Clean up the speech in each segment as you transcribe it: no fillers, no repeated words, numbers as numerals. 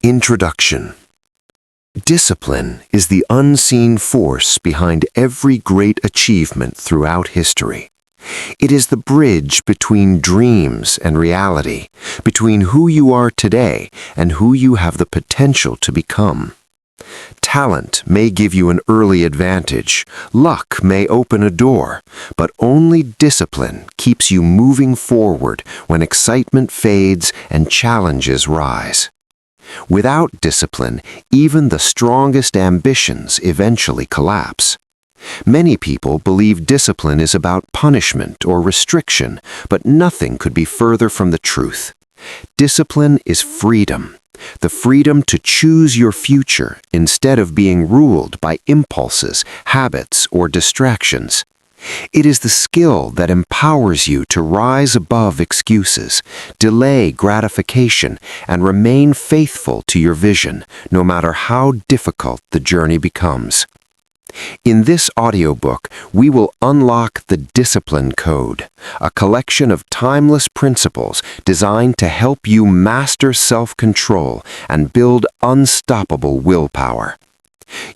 Introduction. Discipline is the unseen force behind every great achievement throughout history. It is the bridge between dreams and reality, between who you are today and who you have the potential to become. Talent may give you an early advantage, luck may open a door, but only discipline keeps you moving forward when excitement fades and challenges rise. Without discipline, even the strongest ambitions eventually collapse. Many people believe discipline is about punishment or restriction, but nothing could be further from the truth. Discipline is freedom, the freedom to choose your future instead of being ruled by impulses, habits, or distractions. It is the skill that empowers you to rise above excuses, delay gratification, and remain faithful to your vision, no matter how difficult the journey becomes. In this audiobook, we will unlock the Discipline Code, a collection of timeless principles designed to help you master self-control and build unstoppable willpower.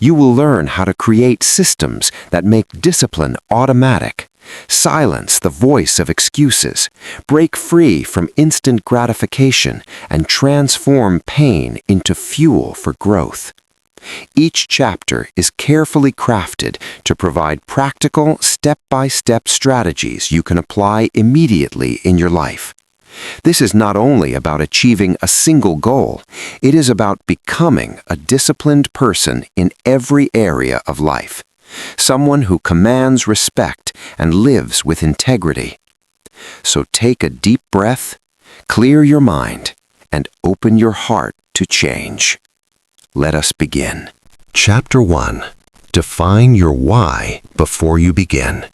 You will learn how to create systems that make discipline automatic, silence the voice of excuses, break free from instant gratification, and transform pain into fuel for growth. Each chapter is carefully crafted to provide practical, step-by-step strategies you can apply immediately in your life. This is not only about achieving a single goal, it is about becoming a disciplined person in every area of life, someone who commands respect and lives with integrity. So take a deep breath, clear your mind, and open your heart to change. Let us begin. Chapter 1. Define your why before you begin.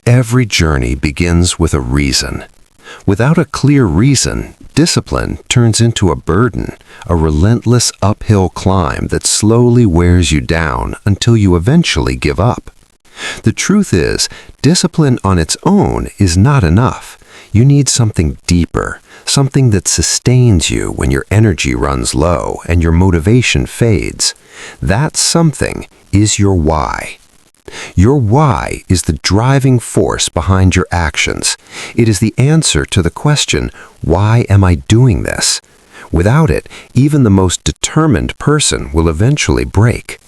Every journey begins with a reason. Without a clear reason, discipline turns into a burden, a relentless uphill climb that slowly wears you down until you eventually give up. The truth is, discipline on its own is not enough. You need something deeper, something that sustains you when your energy runs low and your motivation fades. That something is your why. Your why is the driving force behind your actions. It is the answer to the question, why am I doing this? Without it, even the most determined person will eventually break.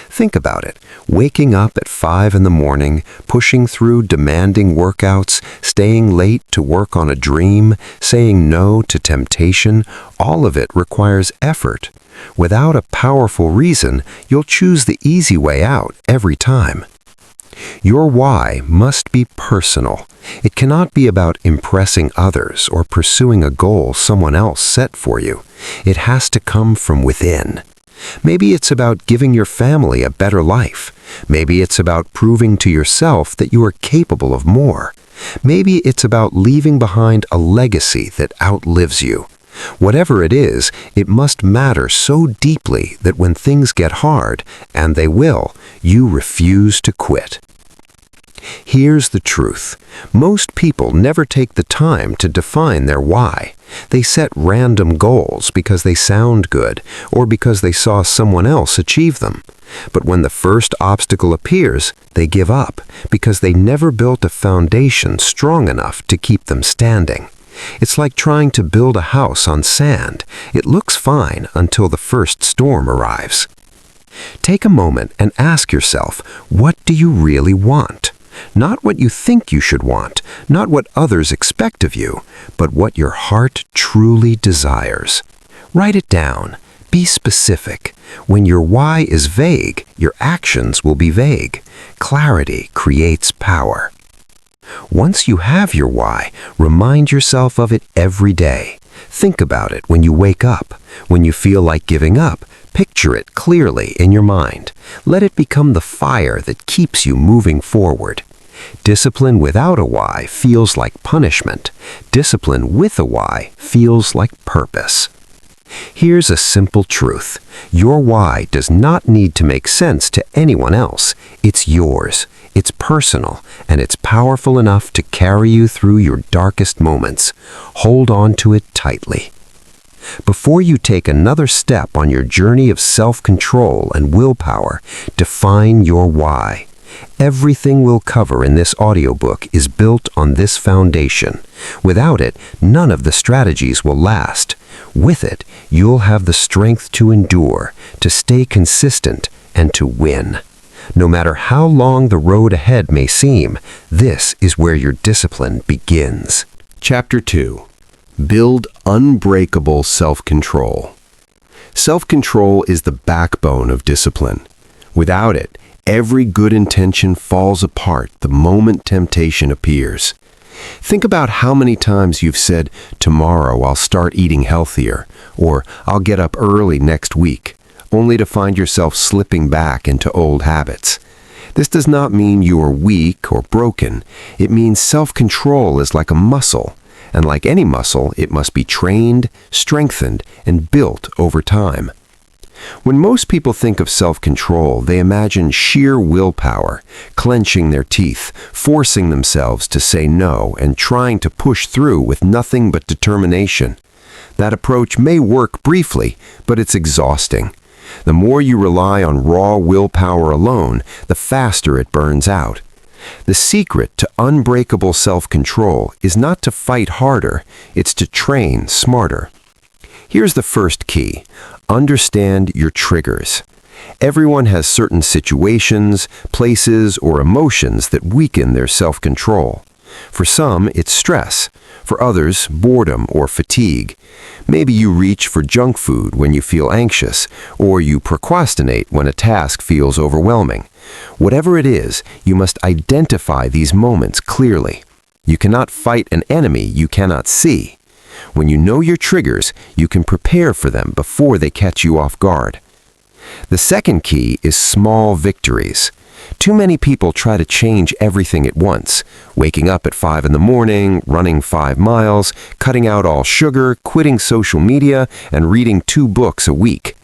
Think about it. Waking up at 5 in the morning, pushing through demanding workouts, staying late to work on a dream, saying no to temptation, all of it requires effort. Without a powerful reason, you'll choose the easy way out every time. Your why must be personal. It cannot be about impressing others or pursuing a goal someone else set for you. It has to come from within. Maybe it's about giving your family a better life. Maybe it's about proving to yourself that you are capable of more. Maybe it's about leaving behind a legacy that outlives you. Whatever it is, it must matter so deeply that when things get hard, and they will, you refuse to quit. Here's the truth. Most people never take the time to define their why. They set random goals because they sound good or because they saw someone else achieve them. But when the first obstacle appears, they give up because they never built a foundation strong enough to keep them standing. It's like trying to build a house on sand. It looks fine until the first storm arrives. Take a moment and ask yourself, what do you really want? Not what you think you should want, not what others expect of you, but what your heart truly desires. Write it down. Be specific. When your why is vague, your actions will be vague. Clarity creates power. Once you have your why, remind yourself of it every day. Think about it when you wake up. When you feel like giving up, picture it clearly in your mind. Let it become the fire that keeps you moving forward. Discipline without a why feels like punishment. Discipline with a why feels like purpose. Here's a simple truth. Your why does not need to make sense to anyone else. It's yours. It's personal, and it's powerful enough to carry you through your darkest moments. Hold on to it tightly. Before you take another step on your journey of self-control and willpower, define your why. Everything we'll cover in this audiobook is built on this foundation. Without it, none of the strategies will last. With it, you'll have the strength to endure, to stay consistent, and to win. No matter how long the road ahead may seem, this is where your discipline begins. Chapter 2. Build unbreakable self-control. Self-control is the backbone of discipline. Without it, every good intention falls apart the moment temptation appears. Think about how many times you've said, "Tomorrow I'll start eating healthier," or "I'll get up early next week," only to find yourself slipping back into old habits. This does not mean you are weak or broken. It means self-control is like a muscle, and like any muscle, it must be trained, strengthened, and built over time. When most people think of self-control, they imagine sheer willpower, clenching their teeth, forcing themselves to say no, and trying to push through with nothing but determination. That approach may work briefly, but it's exhausting. The more you rely on raw willpower alone, the faster it burns out. The secret to unbreakable self-control is not to fight harder, it's to train smarter. Here's the first key. Understand your triggers. Everyone has certain situations, places, or emotions that weaken their self-control. For some, it's stress. For others, boredom or fatigue. Maybe you reach for junk food when you feel anxious, or you procrastinate when a task feels overwhelming. Whatever it is, you must identify these moments clearly. You cannot fight an enemy you cannot see. When you know your triggers, you can prepare for them before they catch you off guard. The second key is small victories. Too many people try to change everything at once, waking up at 5 in the morning, running 5 miles, cutting out all sugar, quitting social media, and reading 2 books a week.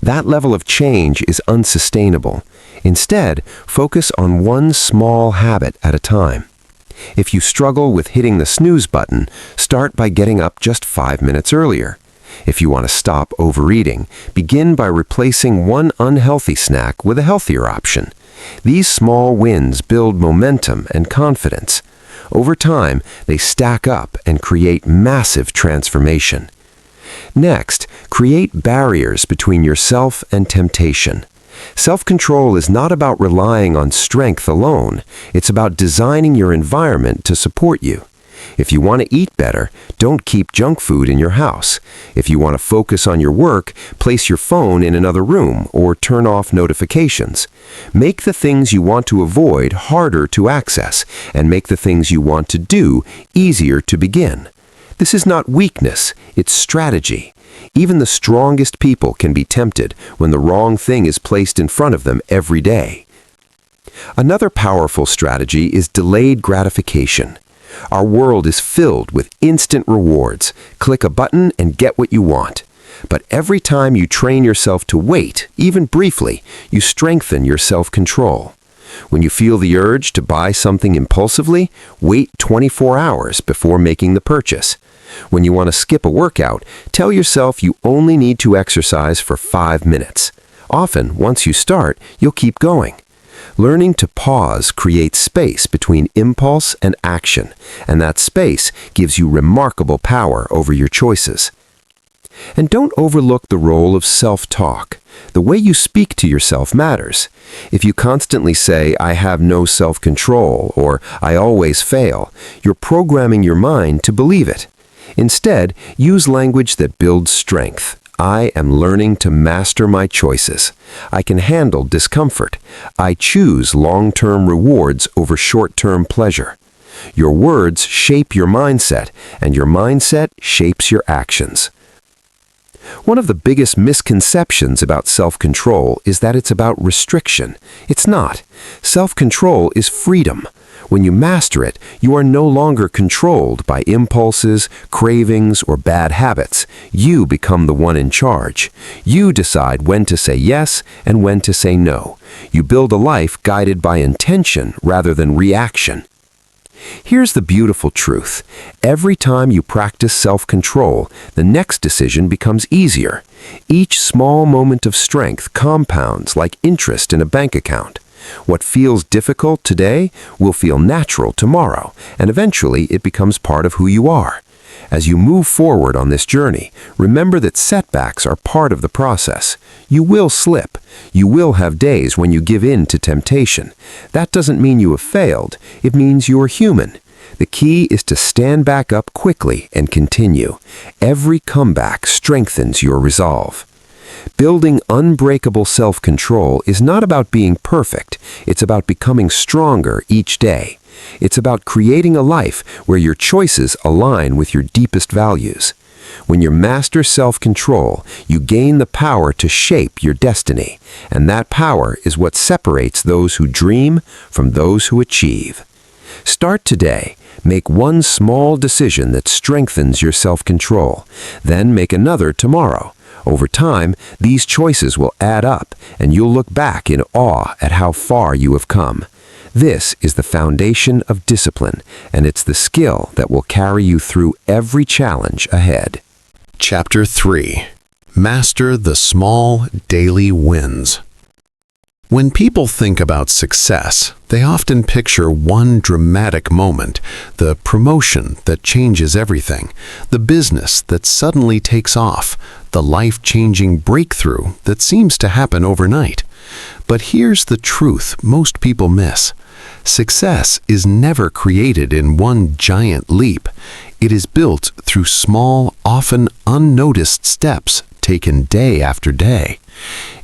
That level of change is unsustainable. Instead, focus on one small habit at a time. If you struggle with hitting the snooze button, start by getting up just 5 minutes earlier. If you want to stop overeating, begin by replacing one unhealthy snack with a healthier option. These small wins build momentum and confidence. Over time, they stack up and create massive transformation. Next, create barriers between yourself and temptation. Self-control is not about relying on strength alone. It's about designing your environment to support you. If you want to eat better, don't keep junk food in your house. If you want to focus on your work, place your phone in another room or turn off notifications. Make the things you want to avoid harder to access, and make the things you want to do easier to begin. This is not weakness, it's strategy. Even the strongest people can be tempted when the wrong thing is placed in front of them every day. Another powerful strategy is delayed gratification. Our world is filled with instant rewards. Click a button and get what you want. But every time you train yourself to wait, even briefly, you strengthen your self-control. When you feel the urge to buy something impulsively, wait 24 hours before making the purchase. When you want to skip a workout, tell yourself you only need to exercise for 5 minutes. Often, once you start, you'll keep going. Learning to pause creates space between impulse and action, and that space gives you remarkable power over your choices. And don't overlook the role of self-talk. The way you speak to yourself matters. If you constantly say, "I have no self-control," or "I always fail," you're programming your mind to believe it. Instead, use language that builds strength. I am learning to master my choices. I can handle discomfort. I choose long-term rewards over short-term pleasure. Your words shape your mindset, and your mindset shapes your actions. One of the biggest misconceptions about self-control is that it's about restriction. It's not. Self-control is freedom. When you master it, you are no longer controlled by impulses, cravings, or bad habits. You become the one in charge. You decide when to say yes and when to say no. You build a life guided by intention rather than reaction. Here's the beautiful truth. Every time you practice self-control, the next decision becomes easier. Each small moment of strength compounds like interest in a bank account. What feels difficult today will feel natural tomorrow, and eventually it becomes part of who you are. As you move forward on this journey, remember that setbacks are part of the process. You will slip. You will have days when you give in to temptation. That doesn't mean you have failed. It means you are human. The key is to stand back up quickly and continue. Every comeback strengthens your resolve. Building unbreakable self-control is not about being perfect. It's about becoming stronger each day. It's about creating a life where your choices align with your deepest values. When you master self-control, you gain the power to shape your destiny, and that power is what separates those who dream from those who achieve. Start today. Make one small decision that strengthens your self-control. Then make another tomorrow. Over time, these choices will add up, and you'll look back in awe at how far you have come. This is the foundation of discipline, and it's the skill that will carry you through every challenge ahead. Chapter 3. Master the Small Daily Wins. When people think about success, they often picture one dramatic moment, the promotion that changes everything, the business that suddenly takes off, the life-changing breakthrough that seems to happen overnight. But here's the truth most people miss. Success is never created in one giant leap. It is built through small, often unnoticed steps taken day after day.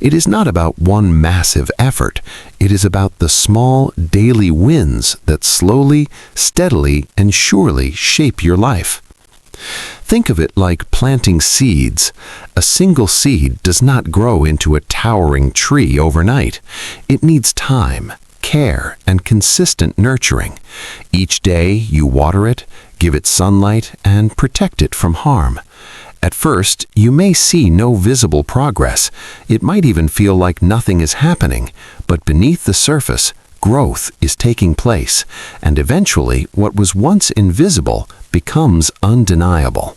It is not about one massive effort. It is about the small daily wins that slowly, steadily, and surely shape your life. Think of it like planting seeds. A single seed does not grow into a towering tree overnight. It needs time, care, and consistent nurturing. Each day you water it, give it sunlight, and protect it from harm. At first, you may see no visible progress. It might even feel like nothing is happening, but beneath the surface, growth is taking place, and eventually what was once invisible becomes undeniable.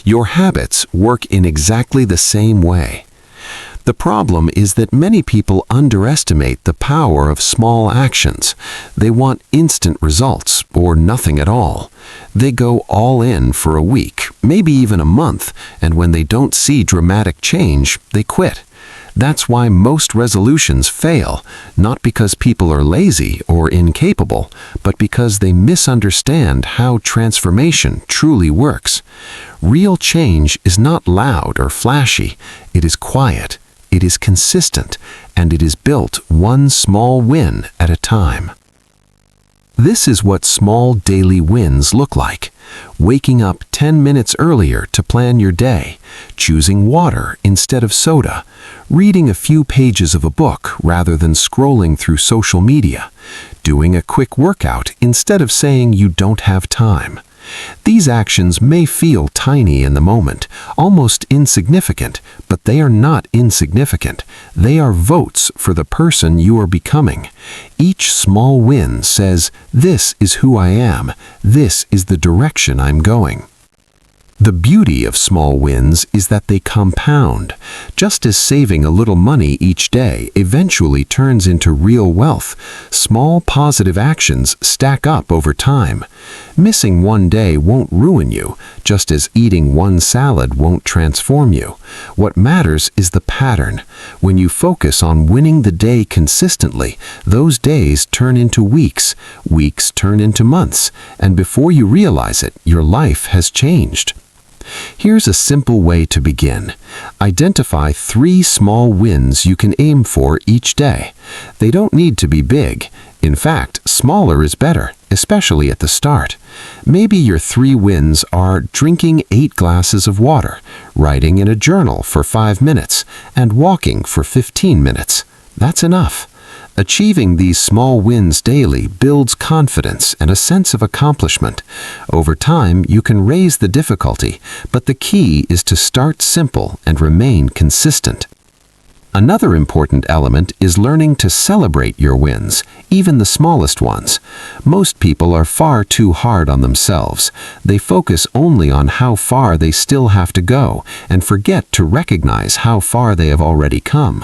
Your habits work in exactly the same way. The problem is that many people underestimate the power of small actions. They want instant results or nothing at all. They go all in for a week, maybe even a month, and when they don't see dramatic change, they quit. That's why most resolutions fail, not because people are lazy or incapable, but because they misunderstand how transformation truly works. Real change is not loud or flashy. It is quiet, it is consistent, and it is built one small win at a time. This is what small daily wins look like. Waking up 10 minutes earlier to plan your day, choosing water instead of soda, reading a few pages of a book rather than scrolling through social media, doing a quick workout instead of saying you don't have time. These actions may feel tiny in the moment, almost insignificant, but they are not insignificant. They are votes for the person you are becoming. Each small win says, "This is who I am. This is the direction I'm going." The beauty of small wins is that they compound. Just as saving a little money each day eventually turns into real wealth, small positive actions stack up over time. Missing one day won't ruin you, just as eating one salad won't transform you. What matters is the pattern. When you focus on winning the day consistently, those days turn into weeks, weeks turn into months, and before you realize it, your life has changed. Here's a simple way to begin. Identify 3 small wins you can aim for each day. They don't need to be big. In fact, smaller is better, especially at the start. Maybe your 3 wins are drinking 8 glasses of water, writing in a journal for 5 minutes, and walking for 15 minutes. That's enough. Achieving these small wins daily builds confidence and a sense of accomplishment. Over time, you can raise the difficulty, but the key is to start simple and remain consistent. Another important element is learning to celebrate your wins, even the smallest ones. Most people are far too hard on themselves. They focus only on how far they still have to go and forget to recognize how far they have already come.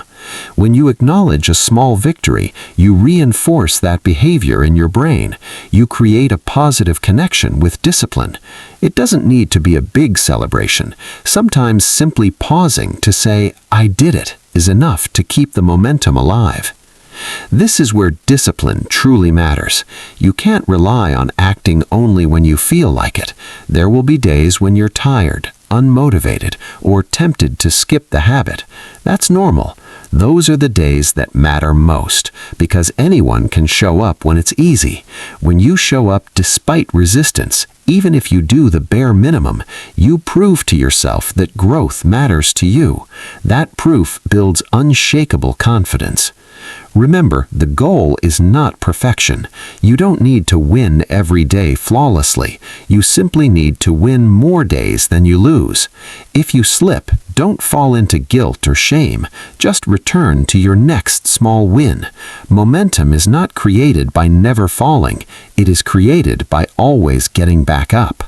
When you acknowledge a small victory, you reinforce that behavior in your brain. You create a positive connection with discipline. It doesn't need to be a big celebration. Sometimes simply pausing to say, "I did it," is enough to keep the momentum alive. This is where discipline truly matters. You can't rely on acting only when you feel like it. There will be days when you're tired, unmotivated, or tempted to skip the habit. That's normal. Those are the days that matter most, because anyone can show up when it's easy. When you show up despite resistance, even if you do the bare minimum, you prove to yourself that growth matters to you. That proof builds unshakable confidence. Remember, the goal is not perfection. You don't need to win every day flawlessly. You simply need to win more days than you lose. If you slip, don't fall into guilt or shame. Just return to your next small win. Momentum is not created by never falling. It is created by always getting back up.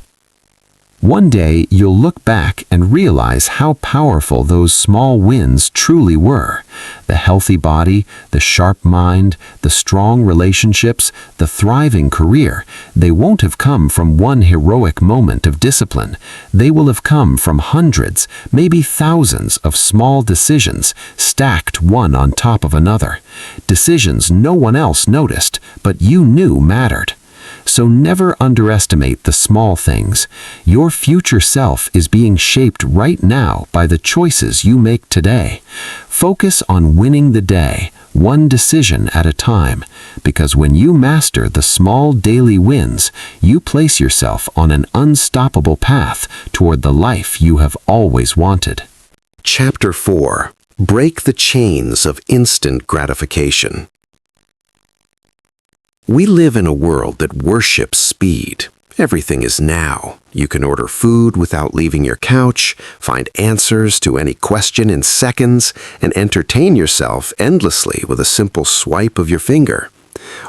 One day, you'll look back and realize how powerful those small wins truly were. The healthy body, the sharp mind, the strong relationships, the thriving career, they won't have come from one heroic moment of discipline. They will have come from hundreds, maybe thousands of small decisions stacked one on top of another. Decisions no one else noticed, but you knew mattered. So never underestimate the small things. Your future self is being shaped right now by the choices you make today. Focus on winning the day, one decision at a time, because when you master the small daily wins, you place yourself on an unstoppable path toward the life you have always wanted. Chapter 4. Break the chains of instant gratification. We live in a world that worships speed. Everything is now. You can order food without leaving your couch, find answers to any question in seconds, and entertain yourself endlessly with a simple swipe of your finger.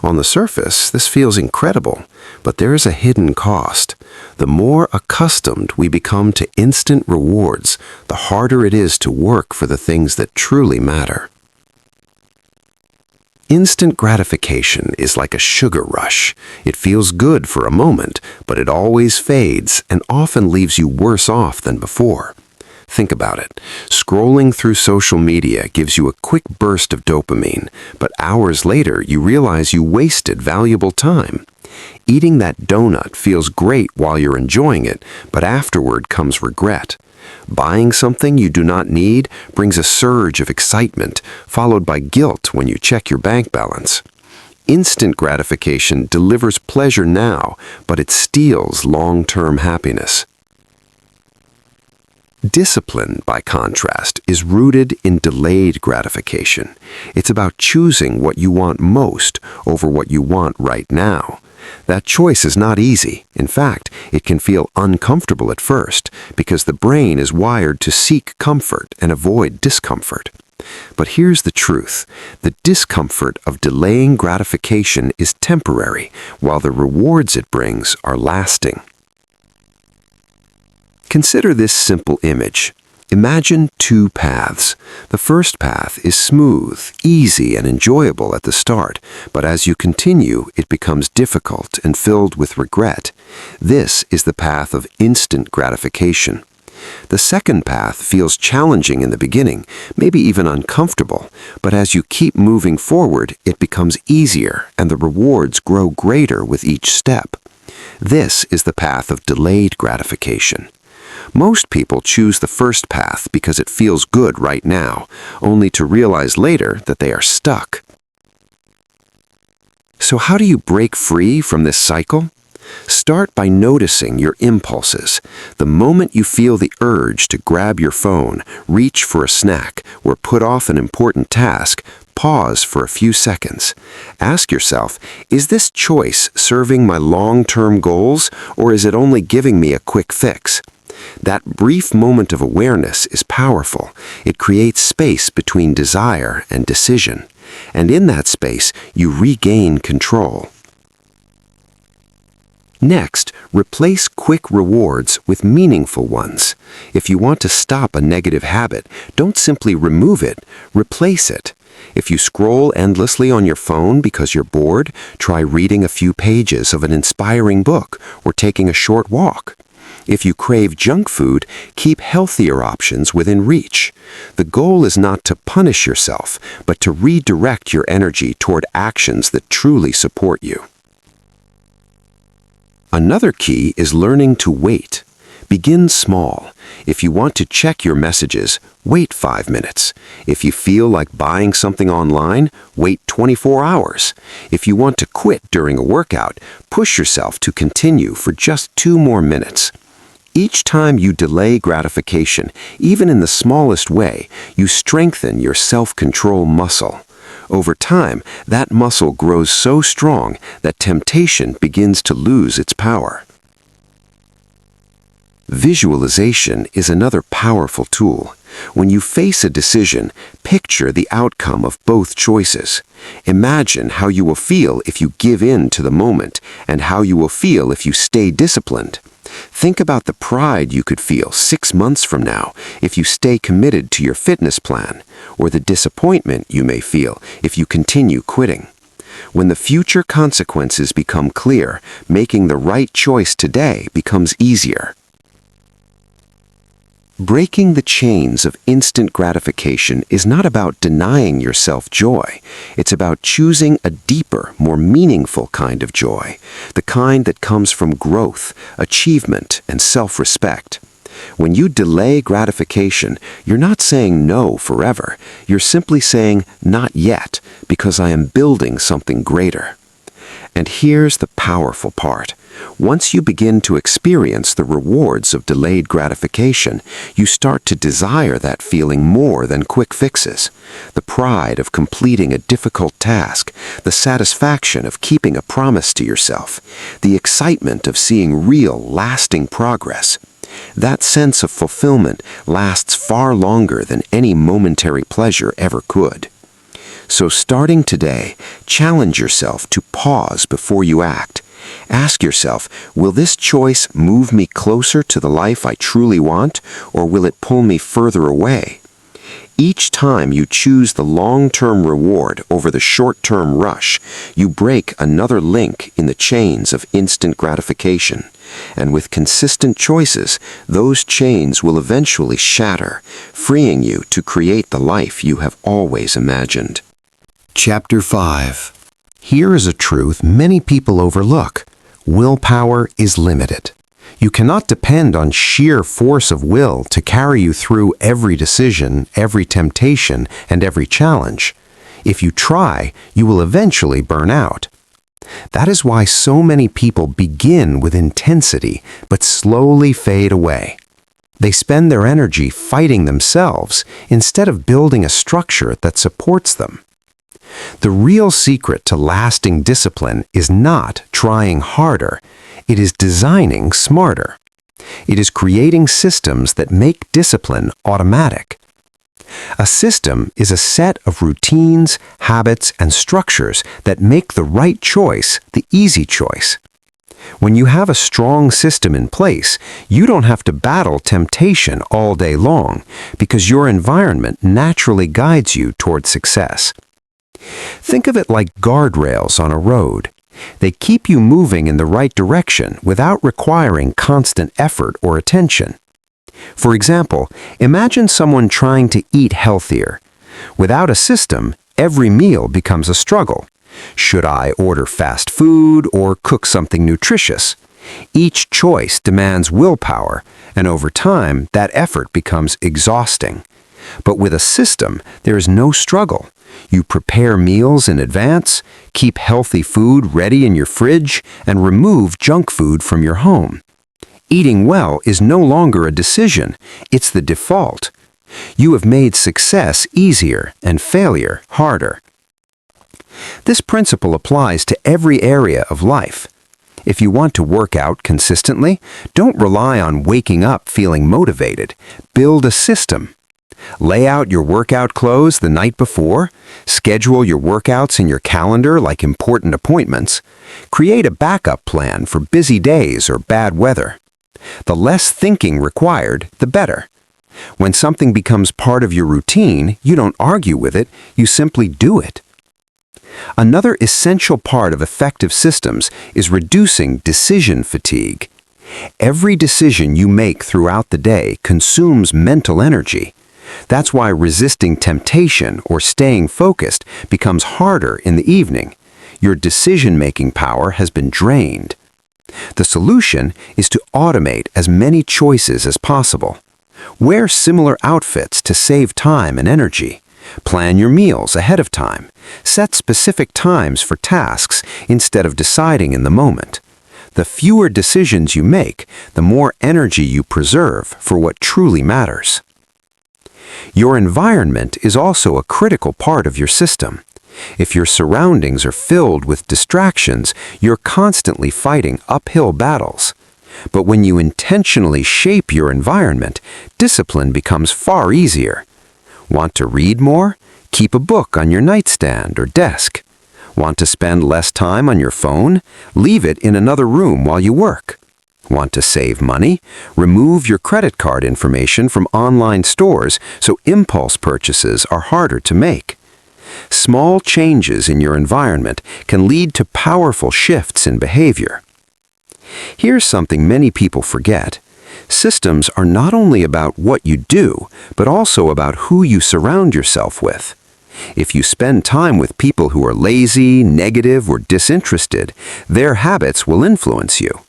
On the surface, this feels incredible, but there is a hidden cost. The more accustomed we become to instant rewards, the harder it is to work for the things that truly matter. Instant gratification is like a sugar rush. It feels good for a moment, but it always fades and often leaves you worse off than before. Think about it. Scrolling through social media gives you a quick burst of dopamine, but hours later you realize you wasted valuable time. Eating that donut feels great while you're enjoying it, but afterward comes regret. Buying something you do not need brings a surge of excitement, followed by guilt when you check your bank balance. Instant gratification delivers pleasure now, but it steals long-term happiness. Discipline, by contrast, is rooted in delayed gratification. It's about choosing what you want most over what you want right now. That choice is not easy. In fact, it can feel uncomfortable at first because the brain is wired to seek comfort and avoid discomfort. But here's the truth. The discomfort of delaying gratification is temporary, while the rewards it brings are lasting. Consider this simple image. Imagine two paths. The first path is smooth, easy, and enjoyable at the start, but as you continue, it becomes difficult and filled with regret. This is the path of instant gratification. The second path feels challenging in the beginning, maybe even uncomfortable, but as you keep moving forward, it becomes easier and the rewards grow greater with each step. This is the path of delayed gratification. Most people choose the first path because it feels good right now, only to realize later that they are stuck. So how do you break free from this cycle? Start by noticing your impulses. The moment you feel the urge to grab your phone, reach for a snack, or put off an important task, pause for a few seconds. Ask yourself, is this choice serving my long-term goals, or is it only giving me a quick fix? That brief moment of awareness is powerful. It creates space between desire and decision, and in that space, you regain control. Next, replace quick rewards with meaningful ones. If you want to stop a negative habit, don't simply remove it, replace it. If you scroll endlessly on your phone because you're bored, try reading a few pages of an inspiring book or taking a short walk. If you crave junk food, keep healthier options within reach. The goal is not to punish yourself, but to redirect your energy toward actions that truly support you. Another key is learning to wait. Begin small. If you want to check your messages, wait 5 minutes. If you feel like buying something online, wait 24 hours. If you want to quit during a workout, push yourself to continue for just 2 more minutes. Each time you delay gratification, even in the smallest way, you strengthen your self-control muscle. Over time, that muscle grows so strong that temptation begins to lose its power. Visualization is another powerful tool. When you face a decision, picture the outcome of both choices. Imagine how you will feel if you give in to the moment and how you will feel if you stay disciplined. Think about the pride you could feel 6 months from now if you stay committed to your fitness plan, or the disappointment you may feel if you continue quitting. When the future consequences become clear, making the right choice today becomes easier. Breaking the chains of instant gratification is not about denying yourself joy. It's about choosing a deeper, more meaningful kind of joy, the kind that comes from growth, achievement, and self-respect. When you delay gratification, you're not saying no forever. You're simply saying not yet, because I am building something greater. And here's the powerful part. Once you begin to experience the rewards of delayed gratification, you start to desire that feeling more than quick fixes. The pride of completing a difficult task, the satisfaction of keeping a promise to yourself, the excitement of seeing real, lasting progress. That sense of fulfillment lasts far longer than any momentary pleasure ever could. So starting today, challenge yourself to pause before you act. Ask yourself, will this choice move me closer to the life I truly want, or will it pull me further away? Each time you choose the long-term reward over the short-term rush, you break another link in the chains of instant gratification. And with consistent choices, those chains will eventually shatter, freeing you to create the life you have always imagined. Chapter 5. Here is a truth many people overlook. Willpower is limited. You cannot depend on sheer force of will to carry you through every decision, every temptation, and every challenge. If you try, you will eventually burn out. That is why so many people begin with intensity, but slowly fade away. They spend their energy fighting themselves instead of building a structure that supports them. The real secret to lasting discipline is not trying harder. It is designing smarter. It is creating systems that make discipline automatic. A system is a set of routines, habits, and structures that make the right choice the easy choice. When you have a strong system in place, you don't have to battle temptation all day long because your environment naturally guides you toward success. Think of it like guardrails on a road. They keep you moving in the right direction without requiring constant effort or attention. For example, imagine someone trying to eat healthier. Without a system, every meal becomes a struggle. Should I order fast food or cook something nutritious? Each choice demands willpower, and over time, that effort becomes exhausting. But with a system, there is no struggle. You prepare meals in advance, keep healthy food ready in your fridge, and remove junk food from your home. Eating well is no longer a decision, it's the default. You have made success easier and failure harder. This principle applies to every area of life. If you want to work out consistently, don't rely on waking up feeling motivated. Build a system. Lay out your workout clothes the night before. Schedule your workouts in your calendar like important appointments. Create a backup plan for busy days or bad weather. The less thinking required, the better. When something becomes part of your routine, you don't argue with it, you simply do it. Another essential part of effective systems is reducing decision fatigue. Every decision you make throughout the day consumes mental energy. That's why resisting temptation or staying focused becomes harder in the evening. Your decision-making power has been drained. The solution is to automate as many choices as possible. Wear similar outfits to save time and energy. Plan your meals ahead of time. Set specific times for tasks instead of deciding in the moment. The fewer decisions you make, the more energy you preserve for what truly matters. Your environment is also a critical part of your system. If your surroundings are filled with distractions, you're constantly fighting uphill battles. But when you intentionally shape your environment, discipline becomes far easier. Want to read more? Keep a book on your nightstand or desk. Want to spend less time on your phone? Leave it in another room while you work. Want to save money? Remove your credit card information from online stores so impulse purchases are harder to make. Small changes in your environment can lead to powerful shifts in behavior. Here's something many people forget. Systems are not only about what you do, but also about who you surround yourself with. If you spend time with people who are lazy, negative, or disinterested, their habits will influence you.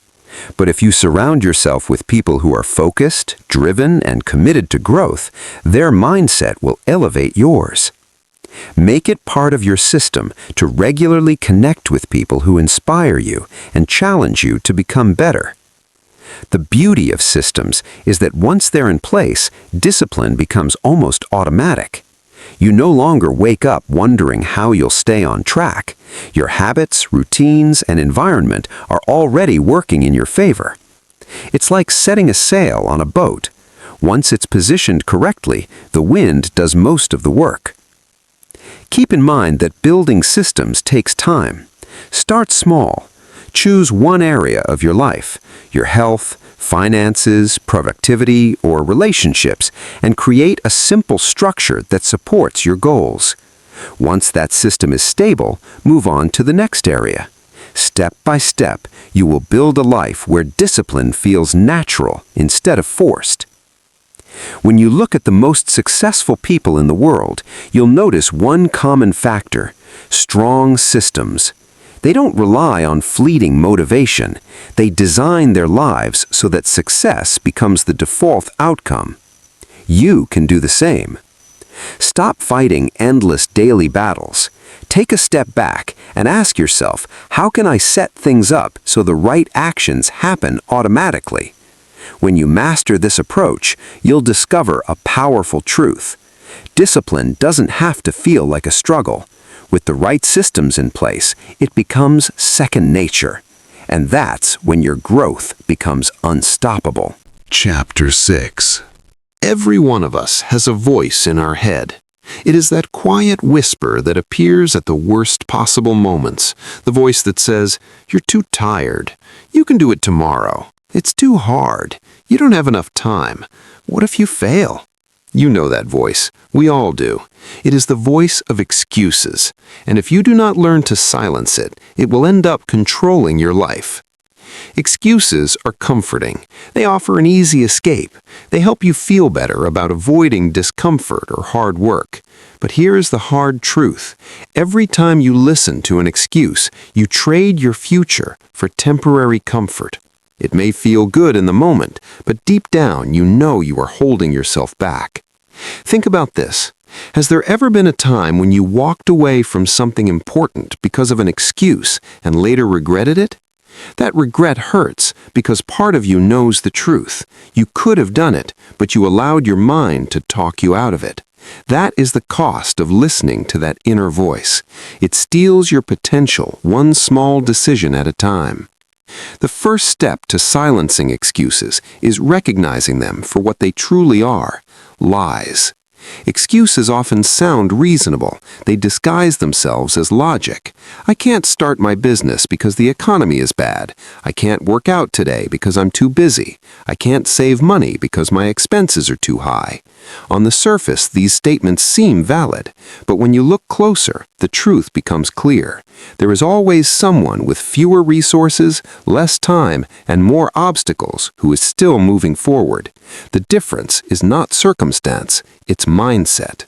But if you surround yourself with people who are focused, driven, and committed to growth, their mindset will elevate yours. Make it part of your system to regularly connect with people who inspire you and challenge you to become better. The beauty of systems is that once they're in place, discipline becomes almost automatic. You no longer wake up wondering how you'll stay on track. Your habits, routines, and environment are already working in your favor. It's like setting a sail on a boat. Once it's positioned correctly, the wind does most of the work. Keep in mind that building systems takes time. Start small. Choose one area of your life, your health, finances, productivity, or relationships, and create a simple structure that supports your goals. Once that system is stable, move on to the next area. Step by step, you will build a life where discipline feels natural instead of forced. When you look at the most successful people in the world, you'll notice one common factor: strong systems. They don't rely on fleeting motivation. They design their lives so that success becomes the default outcome. You can do the same. Stop fighting endless daily battles. Take a step back and ask yourself, how can I set things up so the right actions happen automatically? When you master this approach, you'll discover a powerful truth. Discipline doesn't have to feel like a struggle. With the right systems in place, it becomes second nature. And that's when your growth becomes unstoppable. Chapter 6. Every one of us has a voice in our head. It is that quiet whisper that appears at the worst possible moments. The voice that says, "You're too tired. You can do it tomorrow. It's too hard. You don't have enough time. What if you fail?" You know that voice. We all do. It is the voice of excuses. And if you do not learn to silence it, it will end up controlling your life. Excuses are comforting. They offer an easy escape. They help you feel better about avoiding discomfort or hard work. But here is the hard truth. Every time you listen to an excuse, you trade your future for temporary comfort. It may feel good in the moment, but deep down you know you are holding yourself back. Think about this. Has there ever been a time when you walked away from something important because of an excuse and later regretted it? That regret hurts because part of you knows the truth. You could have done it, but you allowed your mind to talk you out of it. That is the cost of listening to that inner voice. It steals your potential one small decision at a time. The first step to silencing excuses is recognizing them for what they truly are: lies. Excuses often sound reasonable. They disguise themselves as logic. I can't start my business because the economy is bad. I can't work out today because I'm too busy. I can't save money because my expenses are too high. On the surface, these statements seem valid, but when you look closer, the truth becomes clear. There is always someone with fewer resources, less time, and more obstacles who is still moving forward. The difference is not circumstance, it's mindset.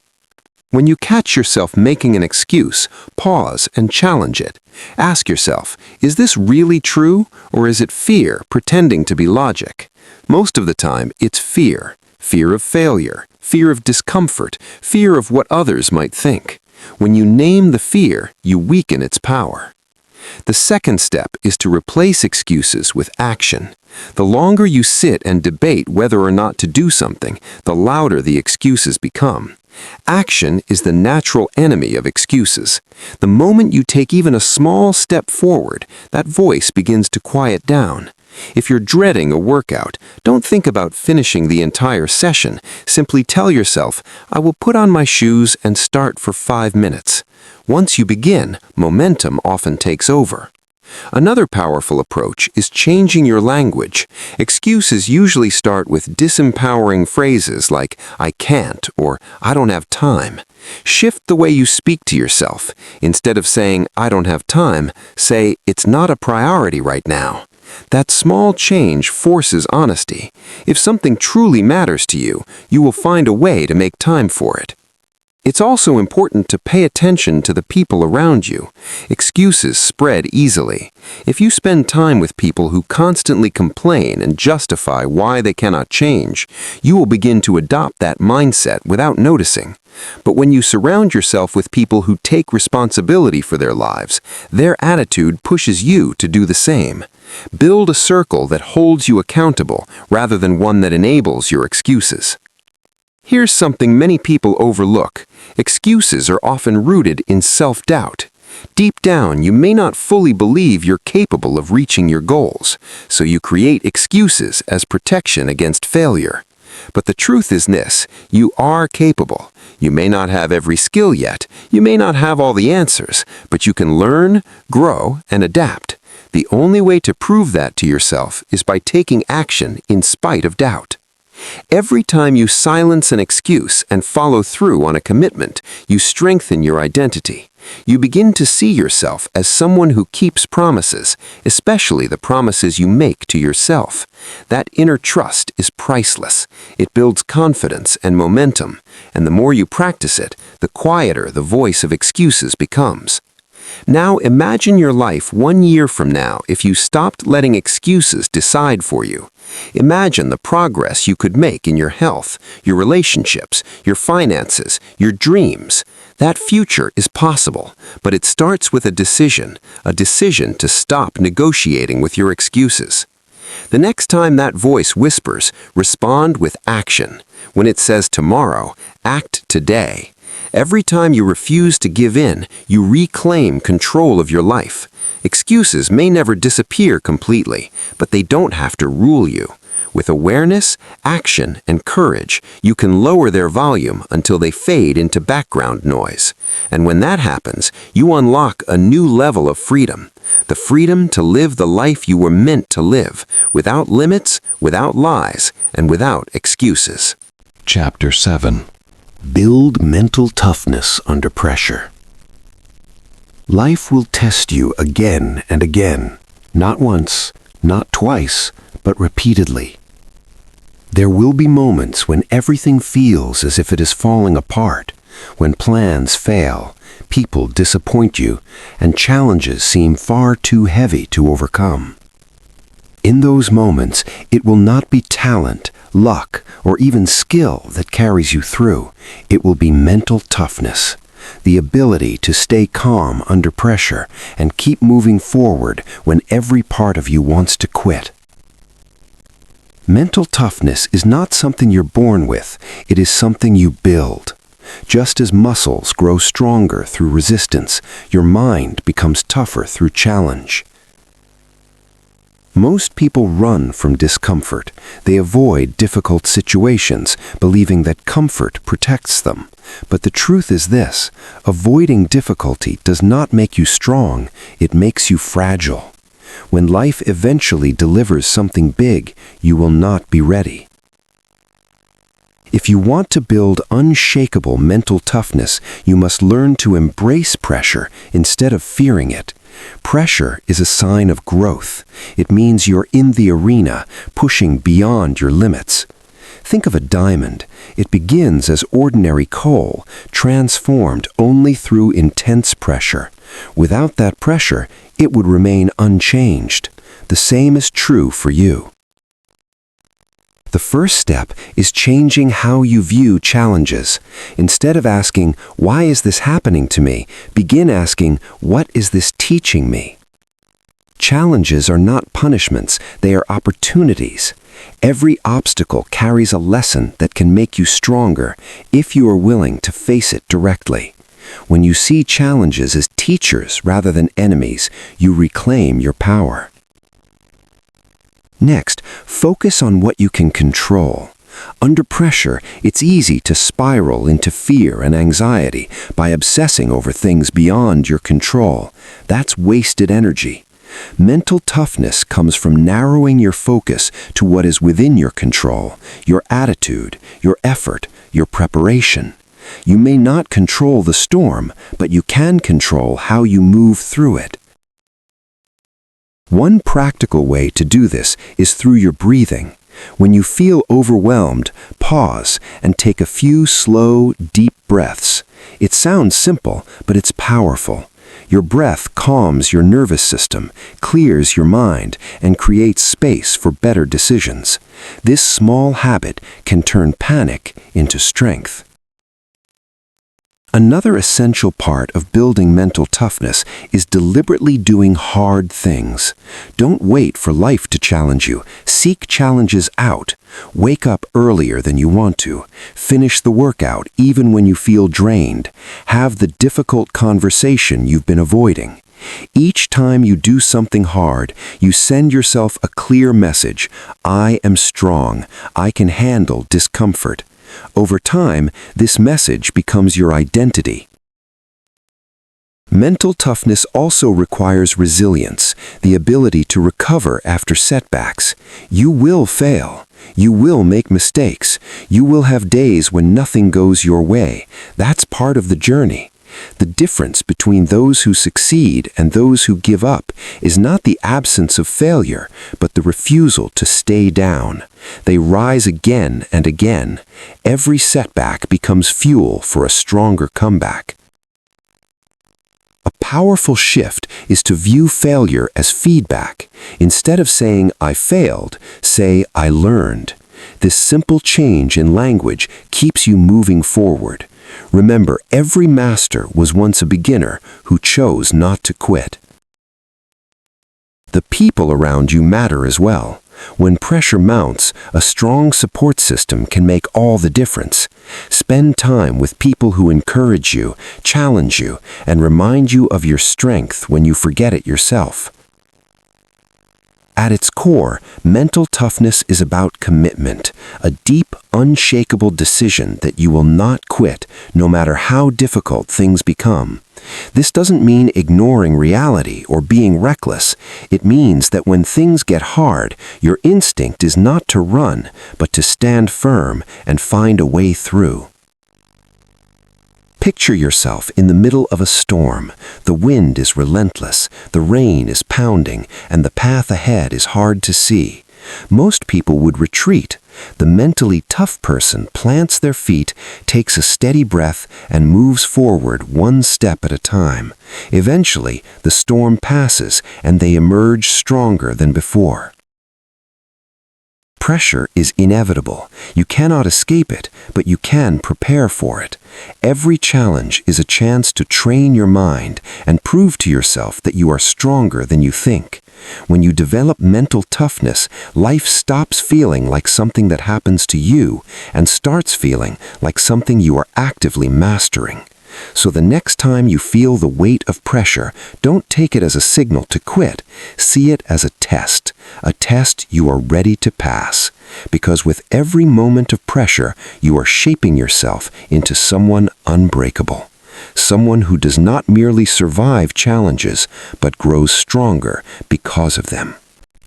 When you catch yourself making an excuse, pause and challenge it. Ask yourself, is this really true, or is it fear pretending to be logic? Most of the time, it's fear. Fear of failure, fear of discomfort, fear of what others might think. When you name the fear, you weaken its power. The second step is to replace excuses with action. The longer you sit and debate whether or not to do something, the louder the excuses become. Action is the natural enemy of excuses. The moment you take even a small step forward, that voice begins to quiet down. If you're dreading a workout, don't think about finishing the entire session. Simply tell yourself, I will put on my shoes and start for 5 minutes. Once you begin, momentum often takes over. Another powerful approach is changing your language. Excuses usually start with disempowering phrases like, I can't, or I don't have time. Shift the way you speak to yourself. Instead of saying, I don't have time, say, it's not a priority right now. That small change forces honesty. If something truly matters to you, you will find a way to make time for it. It's also important to pay attention to the people around you. Excuses spread easily. If you spend time with people who constantly complain and justify why they cannot change, you will begin to adopt that mindset without noticing. But when you surround yourself with people who take responsibility for their lives, their attitude pushes you to do the same. Build a circle that holds you accountable rather than one that enables your excuses. Here's something many people overlook. Excuses are often rooted in self-doubt. Deep down, you may not fully believe you're capable of reaching your goals, so you create excuses as protection against failure. But the truth is this: you are capable. You may not have every skill yet, you may not have all the answers, but you can learn, grow, and adapt. The only way to prove that to yourself is by taking action in spite of doubt. Every time you silence an excuse and follow through on a commitment, you strengthen your identity. You begin to see yourself as someone who keeps promises, especially the promises you make to yourself. That inner trust is priceless. It builds confidence and momentum, and the more you practice it, the quieter the voice of excuses becomes. Now imagine your life 1 year from now if you stopped letting excuses decide for you. Imagine the progress you could make in your health, your relationships, your finances, your dreams. That future is possible, but it starts with a decision to stop negotiating with your excuses. The next time that voice whispers, respond with action. When it says tomorrow, act today. Every time you refuse to give in, you reclaim control of your life. Excuses may never disappear completely, but they don't have to rule you. With awareness, action, and courage, you can lower their volume until they fade into background noise. And when that happens, you unlock a new level of freedom. The freedom to live the life you were meant to live, without limits, without lies, and without excuses. Chapter 7. Build mental toughness under pressure. Life will test you again and again, not once, not twice, but repeatedly. There will be moments when everything feels as if it is falling apart, when plans fail, people disappoint you, and challenges seem far too heavy to overcome. In those moments, it will not be talent, luck, or even skill that carries you through. It will be mental toughness, the ability to stay calm under pressure and keep moving forward when every part of you wants to quit. Mental toughness is not something you're born with, it is something you build. Just as muscles grow stronger through resistance, your mind becomes tougher through challenge. Most people run from discomfort. They avoid difficult situations, believing that comfort protects them. But the truth is this: avoiding difficulty does not make you strong, it makes you fragile. When life eventually delivers something big, you will not be ready. If you want to build unshakable mental toughness, you must learn to embrace pressure instead of fearing it. Pressure is a sign of growth. It means you're in the arena, pushing beyond your limits. Think of a diamond. It begins as ordinary coal, transformed only through intense pressure. Without that pressure, it would remain unchanged. The same is true for you. The first step is changing how you view challenges. Instead of asking, "Why is this happening to me?" begin asking, "What is this teaching me?" Challenges are not punishments, they are opportunities. Every obstacle carries a lesson that can make you stronger if you are willing to face it directly. When you see challenges as teachers rather than enemies, you reclaim your power. Next, focus on what you can control. Under pressure, it's easy to spiral into fear and anxiety by obsessing over things beyond your control. That's wasted energy. Mental toughness comes from narrowing your focus to what is within your control, your attitude, your effort, your preparation. You may not control the storm, but you can control how you move through it. One practical way to do this is through your breathing. When you feel overwhelmed, pause and take a few slow, deep breaths. It sounds simple, but it's powerful. Your breath calms your nervous system, clears your mind, and creates space for better decisions. This small habit can turn panic into strength. Another essential part of building mental toughness is deliberately doing hard things. Don't wait for life to challenge you. Seek challenges out. Wake up earlier than you want to. Finish the workout even when you feel drained. Have the difficult conversation you've been avoiding. Each time you do something hard, you send yourself a clear message: I am strong. I can handle discomfort. Over time, this message becomes your identity. Mental toughness also requires resilience, the ability to recover after setbacks. You will fail. You will make mistakes. You will have days when nothing goes your way. That's part of the journey. The difference between those who succeed and those who give up is not the absence of failure, but the refusal to stay down. They rise again and again. Every setback becomes fuel for a stronger comeback. A powerful shift is to view failure as feedback. Instead of saying, "I failed," say, "I learned." This simple change in language keeps you moving forward. Remember, every master was once a beginner who chose not to quit. The people around you matter as well. When pressure mounts, a strong support system can make all the difference. Spend time with people who encourage you, challenge you, and remind you of your strength when you forget it yourself. At its core, mental toughness is about commitment, a deep, unshakable decision that you will not quit, no matter how difficult things become. This doesn't mean ignoring reality or being reckless. It means that when things get hard, your instinct is not to run, but to stand firm and find a way through. Picture yourself in the middle of a storm. The wind is relentless, the rain is pounding, and the path ahead is hard to see. Most people would retreat. The mentally tough person plants their feet, takes a steady breath, and moves forward one step at a time. Eventually, the storm passes, and they emerge stronger than before. Pressure is inevitable. You cannot escape it, but you can prepare for it. Every challenge is a chance to train your mind and prove to yourself that you are stronger than you think. When you develop mental toughness, life stops feeling like something that happens to you and starts feeling like something you are actively mastering. So the next time you feel the weight of pressure, don't take it as a signal to quit. See it as a test you are ready to pass. Because with every moment of pressure, you are shaping yourself into someone unbreakable. Someone who does not merely survive challenges, but grows stronger because of them.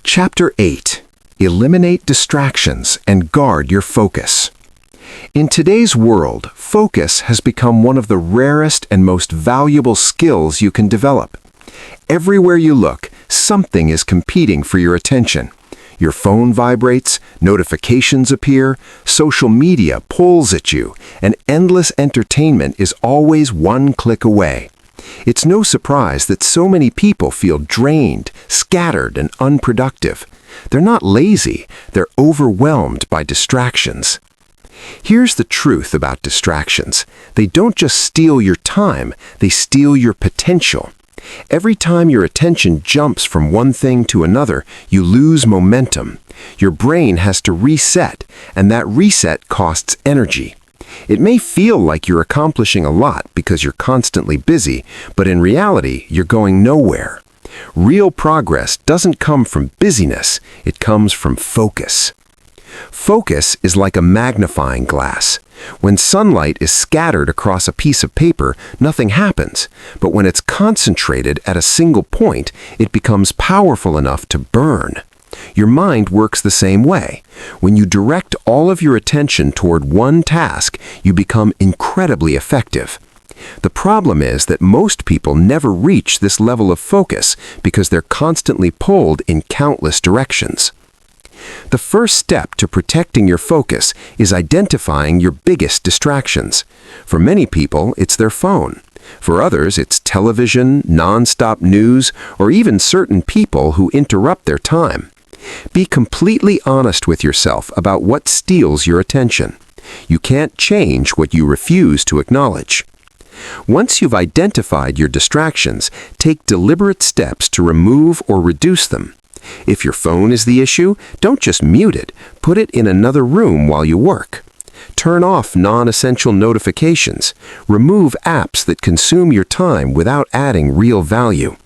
Chapter 8. Eliminate distractions and guard your focus. In today's world, focus has become one of the rarest and most valuable skills you can develop. Everywhere you look, something is competing for your attention. Your phone vibrates, notifications appear, social media pulls at you, and endless entertainment is always one click away. It's no surprise that so many people feel drained, scattered, and unproductive. They're not lazy, they're overwhelmed by distractions. Here's the truth about distractions. They don't just steal your time, they steal your potential. Every time your attention jumps from one thing to another, you lose momentum. Your brain has to reset, and that reset costs energy. It may feel like you're accomplishing a lot because you're constantly busy, but in reality, you're going nowhere. Real progress doesn't come from busyness, it comes from focus. Focus is like a magnifying glass. When sunlight is scattered across a piece of paper, nothing happens. But when it's concentrated at a single point, it becomes powerful enough to burn. Your mind works the same way. When you direct all of your attention toward one task, you become incredibly effective. The problem is that most people never reach this level of focus because they're constantly pulled in countless directions. The first step to protecting your focus is identifying your biggest distractions. For many people, it's their phone. For others, it's television, non-stop news, or even certain people who interrupt their time. Be completely honest with yourself about what steals your attention. You can't change what you refuse to acknowledge. Once you've identified your distractions, take deliberate steps to remove or reduce them. If your phone is the issue, don't just mute it, put it in another room while you work. Turn off non-essential notifications. Remove apps that consume your time without adding real value.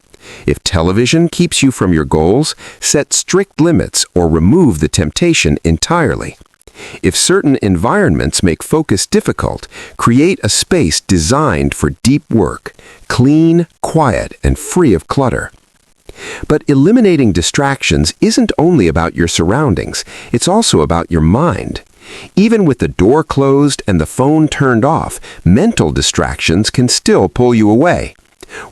If television keeps you from your goals, set strict limits or remove the temptation entirely. If certain environments make focus difficult, create a space designed for deep work, clean, quiet, and free of clutter. But eliminating distractions isn't only about your surroundings, it's also about your mind. Even with the door closed and the phone turned off, mental distractions can still pull you away.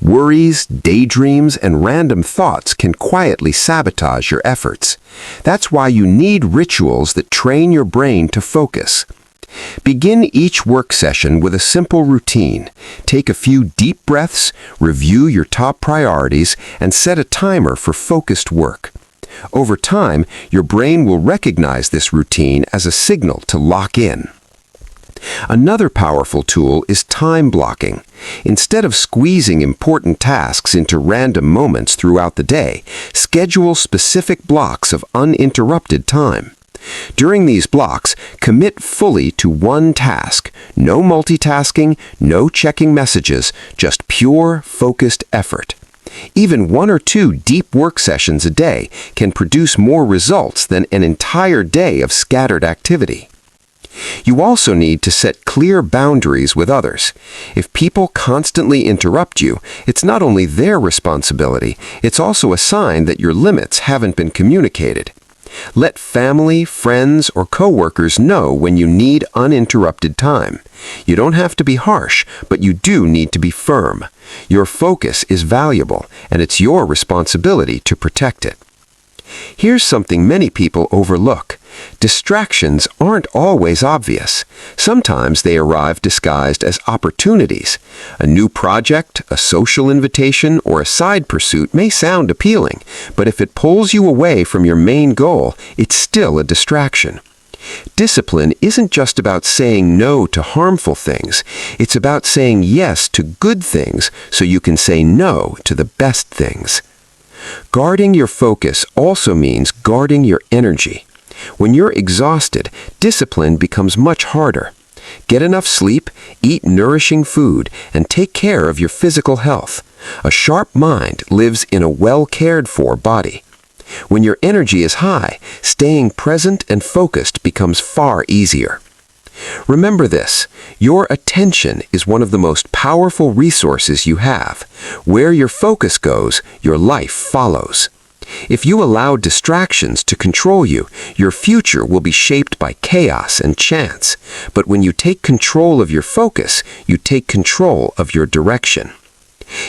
Worries, daydreams, and random thoughts can quietly sabotage your efforts. That's why you need rituals that train your brain to focus. Begin each work session with a simple routine. Take a few deep breaths, review your top priorities, and set a timer for focused work. Over time, your brain will recognize this routine as a signal to lock in. Another powerful tool is time blocking. Instead of squeezing important tasks into random moments throughout the day, schedule specific blocks of uninterrupted time. During these blocks, commit fully to one task. No multitasking, no checking messages, just pure, focused effort. Even 1 or 2 deep work sessions a day can produce more results than an entire day of scattered activity. You also need to set clear boundaries with others. If people constantly interrupt you, it's not only their responsibility, it's also a sign that your limits haven't been communicated. Let family, friends, or coworkers know when you need uninterrupted time. You don't have to be harsh, but you do need to be firm. Your focus is valuable, and it's your responsibility to protect it. Here's something many people overlook. Distractions aren't always obvious. Sometimes they arrive disguised as opportunities. A new project, a social invitation, or a side pursuit may sound appealing, but if it pulls you away from your main goal, it's still a distraction. Discipline isn't just about saying no to harmful things. It's about saying yes to good things so you can say no to the best things. Guarding your focus also means guarding your energy. When you're exhausted, discipline becomes much harder. Get enough sleep, eat nourishing food, and take care of your physical health. A sharp mind lives in a well-cared-for body. When your energy is high, staying present and focused becomes far easier. Remember this, your attention is one of the most powerful resources you have. Where your focus goes, your life follows. If you allow distractions to control you, your future will be shaped by chaos and chance. But when you take control of your focus, you take control of your direction.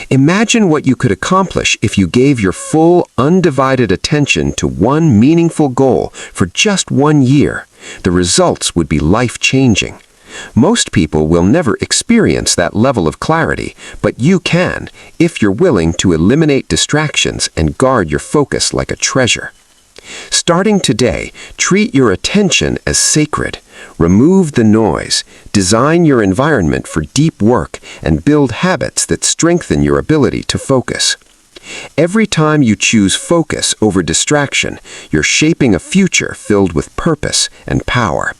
Imagine what you could accomplish if you gave your full, undivided attention to one meaningful goal for just 1 year. The results would be life-changing. Most people will never experience that level of clarity, but you can if you're willing to eliminate distractions and guard your focus like a treasure. Starting today, treat your attention as sacred. Remove the noise, design your environment for deep work, and build habits that strengthen your ability to focus. Every time you choose focus over distraction, you're shaping a future filled with purpose and power.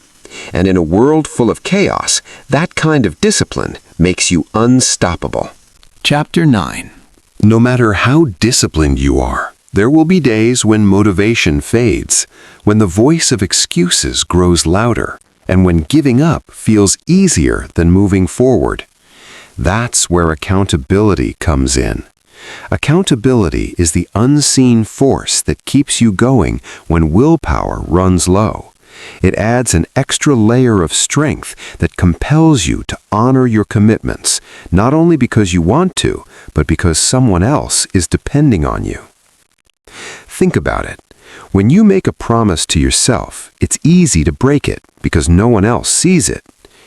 And in a world full of chaos, that kind of discipline makes you unstoppable. Chapter 9. No matter how disciplined you are, there will be days when motivation fades, when the voice of excuses grows louder, and when giving up feels easier than moving forward. That's where accountability comes in. Accountability is the unseen force that keeps you going when willpower runs low. It adds an extra layer of strength that compels you to honor your commitments, not only because you want to, but because someone else is depending on you. Think about it. When you make a promise to yourself, it's easy to break it because no one else sees it.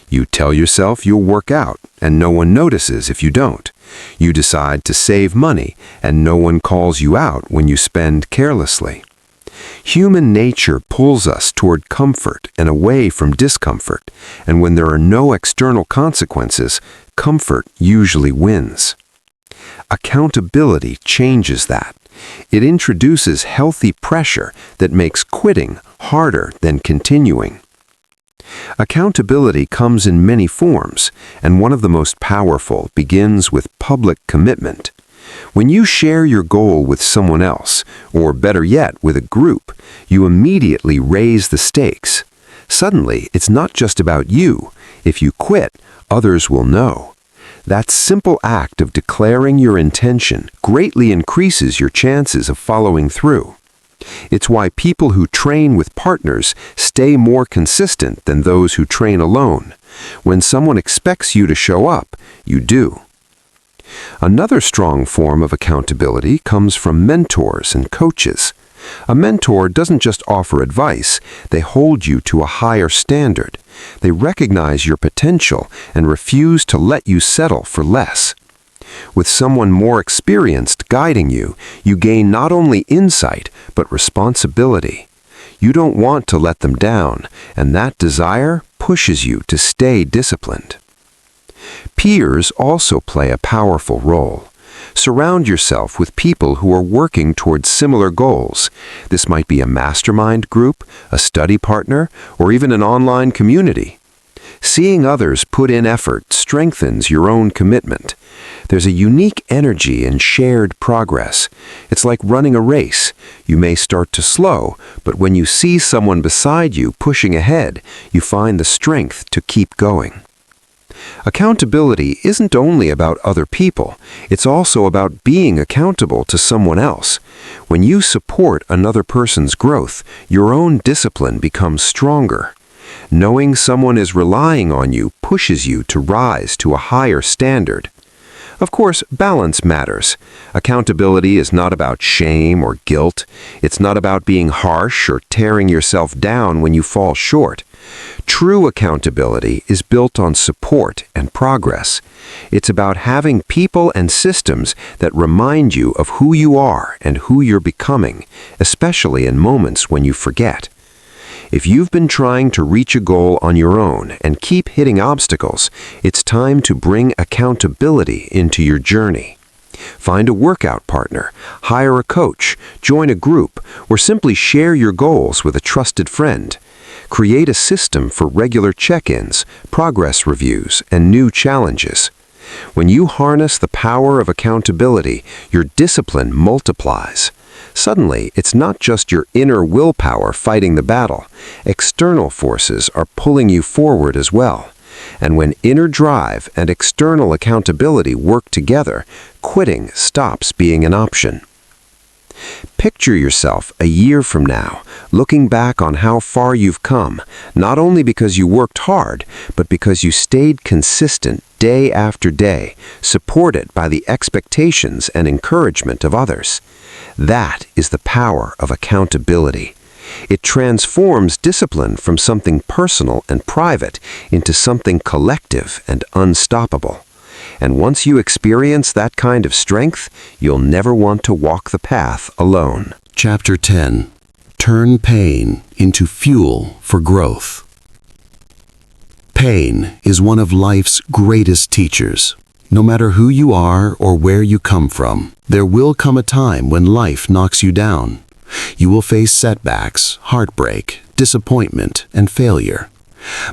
You tell yourself you'll work out, and no one notices if you don't. You decide to save money, and no one calls you out when you spend carelessly. Human nature pulls us toward comfort and away from discomfort, and when there are no external consequences, comfort usually wins. Accountability changes that. It introduces healthy pressure that makes quitting harder than continuing. Accountability comes in many forms, and one of the most powerful begins with public commitment. When you share your goal with someone else, or better yet, with a group, you immediately raise the stakes. Suddenly, it's not just about you. If you quit, others will know. That simple act of declaring your intention greatly increases your chances of following through. It's why people who train with partners stay more consistent than those who train alone. When someone expects you to show up, you do. Another strong form of accountability comes from mentors and coaches. A mentor doesn't just offer advice, they hold you to a higher standard. They recognize your potential and refuse to let you settle for less. With someone more experienced guiding you, you gain not only insight, but responsibility. You don't want to let them down, and that desire pushes you to stay disciplined. Peers also play a powerful role. Surround yourself with people who are working towards similar goals. This might be a mastermind group, a study partner, or even an online community. Seeing others put in effort strengthens your own commitment. There's a unique energy in shared progress. It's like running a race. You may start to slow, but when you see someone beside you pushing ahead, you find the strength to keep going. Accountability isn't only about other people, it's also about being accountable to someone else. When you support another person's growth, your own discipline becomes stronger. Knowing someone is relying on you pushes you to rise to a higher standard. Of course, balance matters. Accountability is not about shame or guilt. It's not about being harsh or tearing yourself down when you fall short. True accountability is built on support and progress. It's about having people and systems that remind you of who you are and who you're becoming, especially in moments when you forget. If you've been trying to reach a goal on your own and keep hitting obstacles, it's time to bring accountability into your journey. Find a workout partner, hire a coach, join a group, or simply share your goals with a trusted friend. Create a system for regular check-ins, progress reviews, and new challenges. When you harness the power of accountability, your discipline multiplies. Suddenly, it's not just your inner willpower fighting the battle. External forces are pulling you forward as well. And when inner drive and external accountability work together, quitting stops being an option. Picture yourself a year from now, looking back on how far you've come, not only because you worked hard, but because you stayed consistent day after day, supported by the expectations and encouragement of others. That is the power of accountability. It transforms discipline from something personal and private into something collective and unstoppable. And once you experience that kind of strength, you'll never want to walk the path alone. Chapter 10. Turn pain into fuel for growth. Pain is one of life's greatest teachers. No matter who you are or where you come from, there will come a time when life knocks you down. You will face setbacks, heartbreak, disappointment, and failure.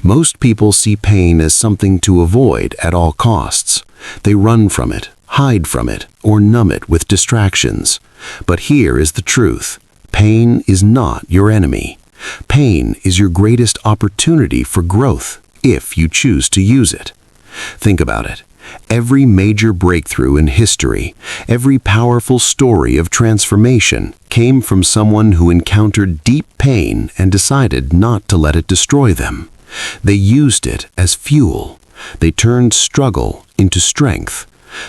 Most people see pain as something to avoid at all costs. They run from it, hide from it, or numb it with distractions. But here is the truth. Pain is not your enemy. Pain is your greatest opportunity for growth, if you choose to use it. Think about it. Every major breakthrough in history, every powerful story of transformation came from someone who encountered deep pain and decided not to let it destroy them. They used it as fuel. They turned struggle into strength.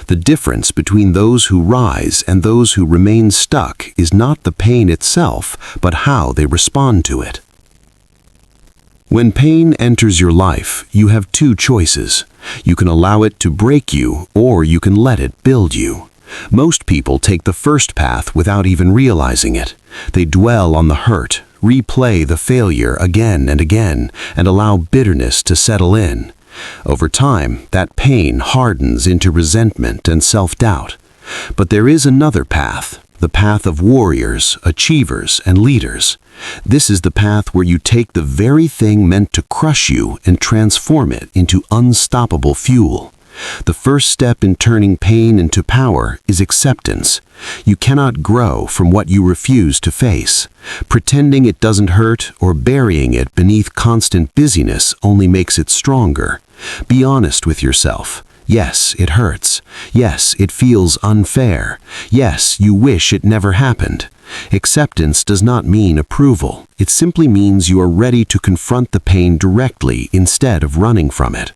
The difference between those who rise and those who remain stuck is not the pain itself, but how they respond to it. When pain enters your life, you have two choices. You can allow it to break you, or you can let it build you. Most people take the first path without even realizing it. They dwell on the hurt, replay the failure again and again, and allow bitterness to settle in. Over time, that pain hardens into resentment and self-doubt. But there is another path, the path of warriors, achievers, and leaders. This is the path where you take the very thing meant to crush you and transform it into unstoppable fuel. The first step in turning pain into power is acceptance. You cannot grow from what you refuse to face. Pretending it doesn't hurt or burying it beneath constant busyness only makes it stronger. Be honest with yourself. Yes, it hurts. Yes, it feels unfair. Yes, you wish it never happened. Acceptance does not mean approval. It simply means you are ready to confront the pain directly instead of running from it.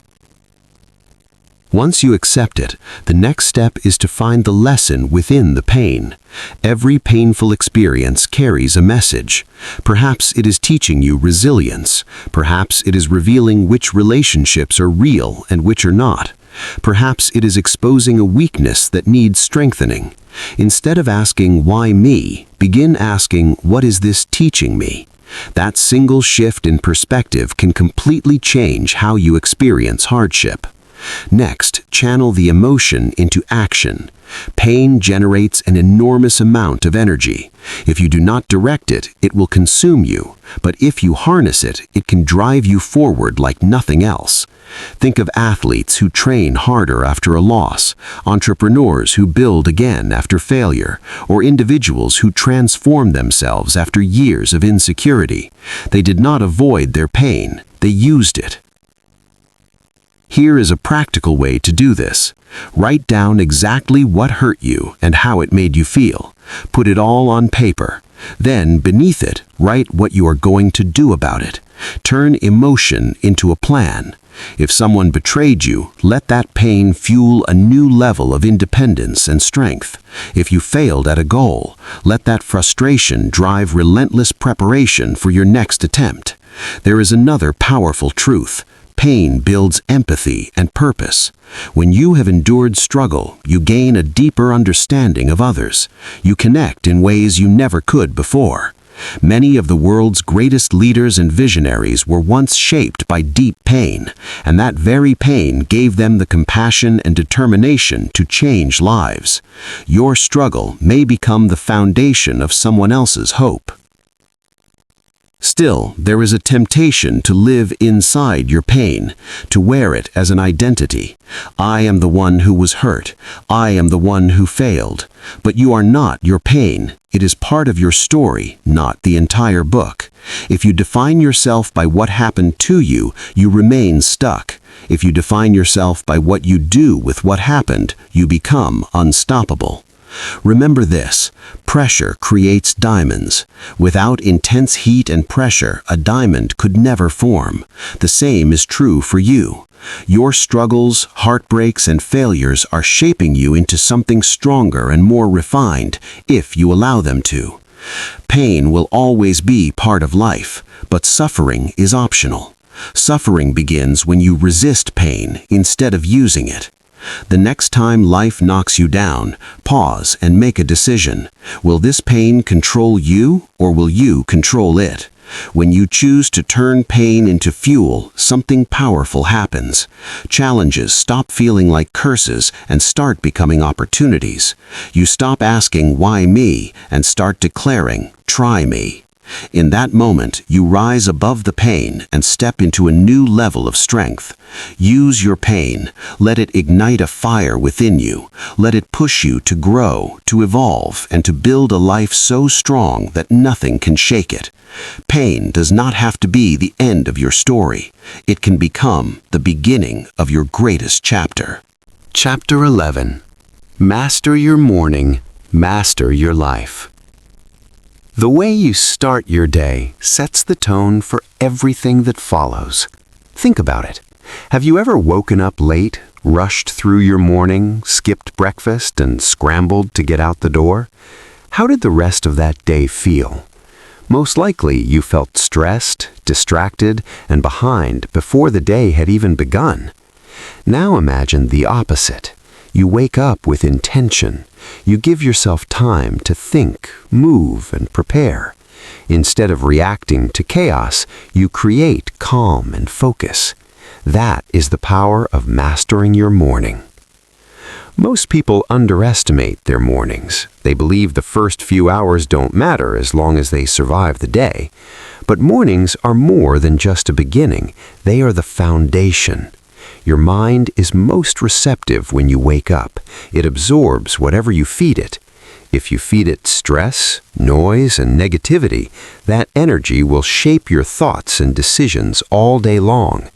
Once you accept it, the next step is to find the lesson within the pain. Every painful experience carries a message. Perhaps it is teaching you resilience. Perhaps it is revealing which relationships are real and which are not. Perhaps it is exposing a weakness that needs strengthening. Instead of asking, "Why me?" begin asking, "What is this teaching me?" That single shift in perspective can completely change how you experience hardship. Next, channel the emotion into action. Pain generates an enormous amount of energy. If you do not direct it, it will consume you. But if you harness it, it can drive you forward like nothing else. Think of athletes who train harder after a loss, entrepreneurs who build again after failure, or individuals who transform themselves after years of insecurity. They did not avoid their pain, they used it. Here is a practical way to do this. Write down exactly what hurt you and how it made you feel. Put it all on paper. Then, beneath it, write what you are going to do about it. Turn emotion into a plan. If someone betrayed you, let that pain fuel a new level of independence and strength. If you failed at a goal, let that frustration drive relentless preparation for your next attempt. There is another powerful truth. Pain builds empathy and purpose. When you have endured struggle, you gain a deeper understanding of others. You connect in ways you never could before. Many of the world's greatest leaders and visionaries were once shaped by deep pain, and that very pain gave them the compassion and determination to change lives. Your struggle may become the foundation of someone else's hope. Still, there is a temptation to live inside your pain, to wear it as an identity. I am the one who was hurt. I am the one who failed. But you are not your pain. It is part of your story, not the entire book. If you define yourself by what happened to you, you remain stuck. If you define yourself by what you do with what happened, you become unstoppable. Remember this: pressure creates diamonds. Without intense heat and pressure, a diamond could never form. The same is true for you. Your struggles, heartbreaks, and failures are shaping you into something stronger and more refined, if you allow them to. Pain will always be part of life, but suffering is optional. Suffering begins when you resist pain instead of using it. The next time life knocks you down, pause and make a decision. Will this pain control you, or will you control it? When you choose to turn pain into fuel, something powerful happens. Challenges stop feeling like curses and start becoming opportunities. You stop asking, "Why me?" and start declaring, "Try me." In that moment, you rise above the pain and step into a new level of strength. Use your pain. Let it ignite a fire within you. Let it push you to grow, to evolve, and to build a life so strong that nothing can shake it. Pain does not have to be the end of your story. It can become the beginning of your greatest chapter. Chapter 11. Master your morning, master your life. The way you start your day sets the tone for everything that follows. Think about it. Have you ever woken up late, rushed through your morning, skipped breakfast, and scrambled to get out the door? How did the rest of that day feel? Most likely you felt stressed, distracted, and behind before the day had even begun. Now imagine the opposite. You wake up with intention. You give yourself time to think, move, and prepare. Instead of reacting to chaos, you create calm and focus. That is the power of mastering your morning. Most people underestimate their mornings. They believe the first few hours don't matter as long as they survive the day. But mornings are more than just a beginning. They are the foundation. Your mind is most receptive when you wake up. It absorbs whatever you feed it. If you feed it stress, noise, and negativity, that energy will shape your thoughts and decisions all day long.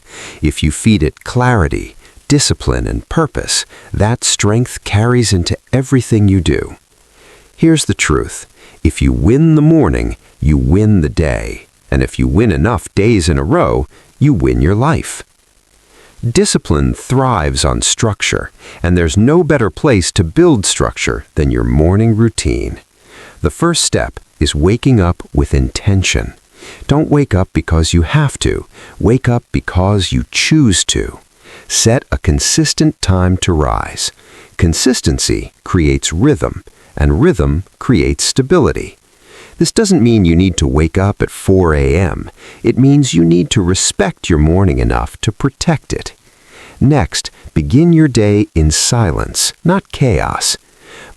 If you feed it clarity, discipline, and purpose, that strength carries into everything you do. Here's the truth. If you win the morning, you win the day. And if you win enough days in a row, you win your life. Discipline thrives on structure, and there's no better place to build structure than your morning routine. The first step is waking up with intention. Don't wake up because you have to. Wake up because you choose to. Set a consistent time to rise. Consistency creates rhythm, and rhythm creates stability. This doesn't mean you need to wake up at 4 a.m. It means you need to respect your morning enough to protect it. Next, begin your day in silence, not chaos.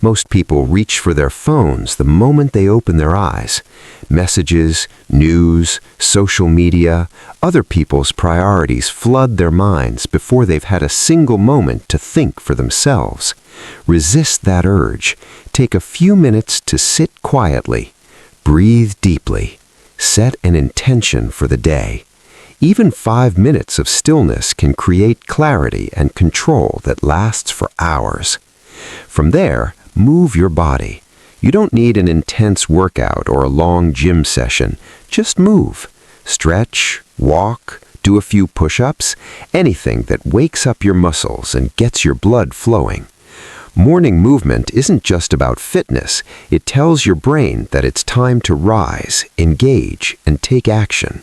Most people reach for their phones the moment they open their eyes. Messages, news, social media, other people's priorities flood their minds before they've had a single moment to think for themselves. Resist that urge. Take a few minutes to sit quietly. Breathe deeply. Set an intention for the day. Even 5 minutes of stillness can create clarity and control that lasts for hours. From there, move your body. You don't need an intense workout or a long gym session. Just move. Stretch, walk, do a few push-ups, anything that wakes up your muscles and gets your blood flowing. Morning movement isn't just about fitness. It tells your brain that it's time to rise, engage, and take action.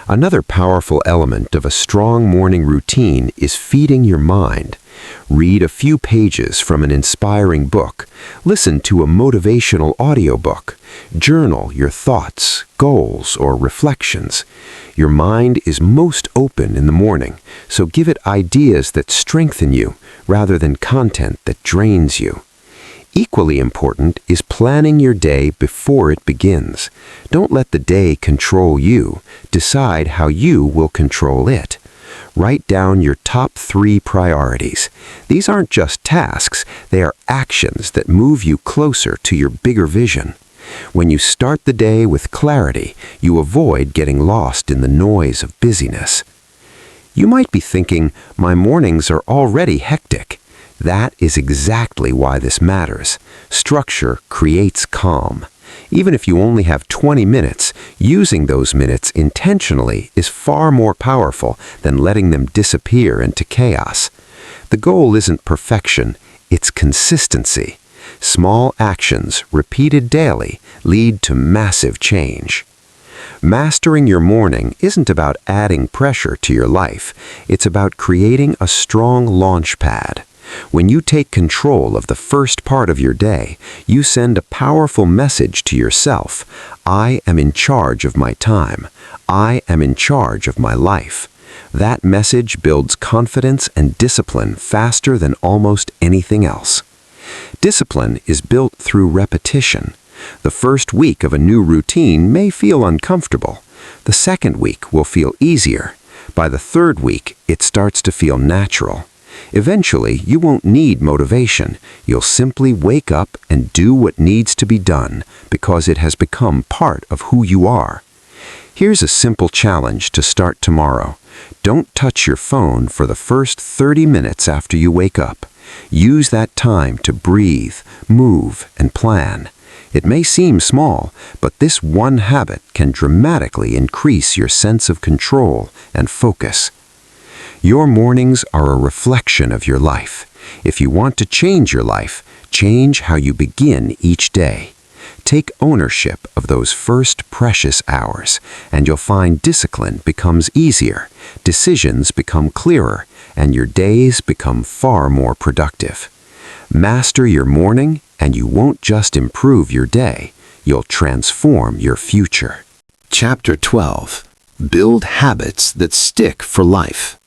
Another powerful element of a strong morning routine is feeding your mind. Read a few pages from an inspiring book. Listen to a motivational audiobook. Journal your thoughts, goals, or reflections. Your mind is most open in the morning, so give it ideas that strengthen you rather than content that drains you. Equally important is planning your day before it begins. Don't let the day control you. Decide how you will control it. Write down your top 3 priorities. These aren't just tasks, they are actions that move you closer to your bigger vision. When you start the day with clarity, you avoid getting lost in the noise of busyness. You might be thinking, my mornings are already hectic. That is exactly why this matters. Structure creates calm. Even if you only have 20 minutes, using those minutes intentionally is far more powerful than letting them disappear into chaos. The goal isn't perfection, it's consistency. Small actions, repeated daily, lead to massive change. Mastering your morning isn't about adding pressure to your life. It's about creating a strong launch pad. When you take control of the first part of your day, you send a powerful message to yourself. I am in charge of my time. I am in charge of my life. That message builds confidence and discipline faster than almost anything else. Discipline is built through repetition. The first week of a new routine may feel uncomfortable. The second week will feel easier. By the third week, it starts to feel natural. Eventually, you won't need motivation. You'll simply wake up and do what needs to be done because it has become part of who you are. Here's a simple challenge to start tomorrow. Don't touch your phone for the first 30 minutes after you wake up. Use that time to breathe, move, and plan. It may seem small, but this one habit can dramatically increase your sense of control and focus. Your mornings are a reflection of your life. If you want to change your life, change how you begin each day. Take ownership of those first precious hours, and you'll find discipline becomes easier, decisions become clearer, and your days become far more productive. Master your morning, and you won't just improve your day, you'll transform your future. Chapter 12. Build habits that stick for life.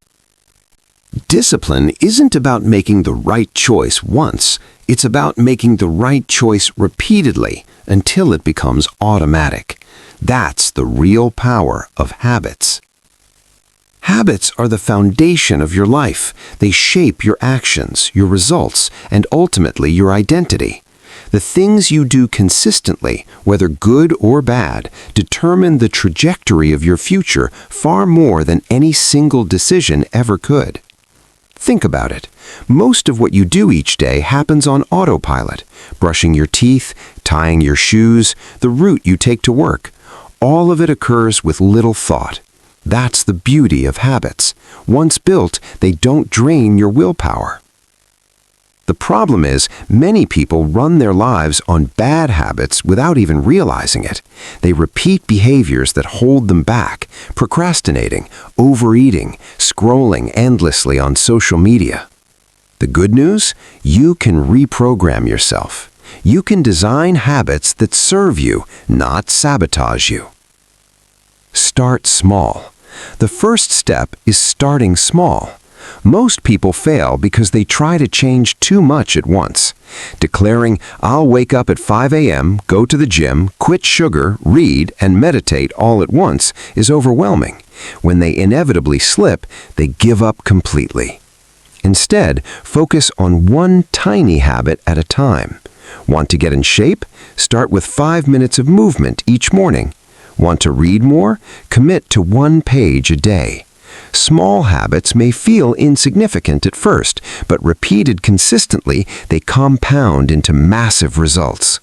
Discipline isn't about making the right choice once. It's about making the right choice repeatedly until it becomes automatic. That's the real power of habits. Habits are the foundation of your life. They shape your actions, your results, and ultimately your identity. The things you do consistently, whether good or bad, determine the trajectory of your future far more than any single decision ever could. Think about it. Most of what you do each day happens on autopilot. Brushing your teeth, tying your shoes, the route you take to work. All of it occurs with little thought. That's the beauty of habits. Once built, they don't drain your willpower. The problem is, many people run their lives on bad habits without even realizing it. They repeat behaviors that hold them back, procrastinating, overeating, scrolling endlessly on social media. The good news? You can reprogram yourself. You can design habits that serve you, not sabotage you. Start small. The first step is starting small. Most people fail because they try to change too much at once. Declaring, I'll wake up at 5 a.m., go to the gym, quit sugar, read, and meditate all at once is overwhelming. When they inevitably slip, they give up completely. Instead, focus on one tiny habit at a time. Want to get in shape? Start with 5 minutes of movement each morning. Want to read more? Commit to 1 page a day. Small habits may feel insignificant at first, but repeated consistently, they compound into massive results.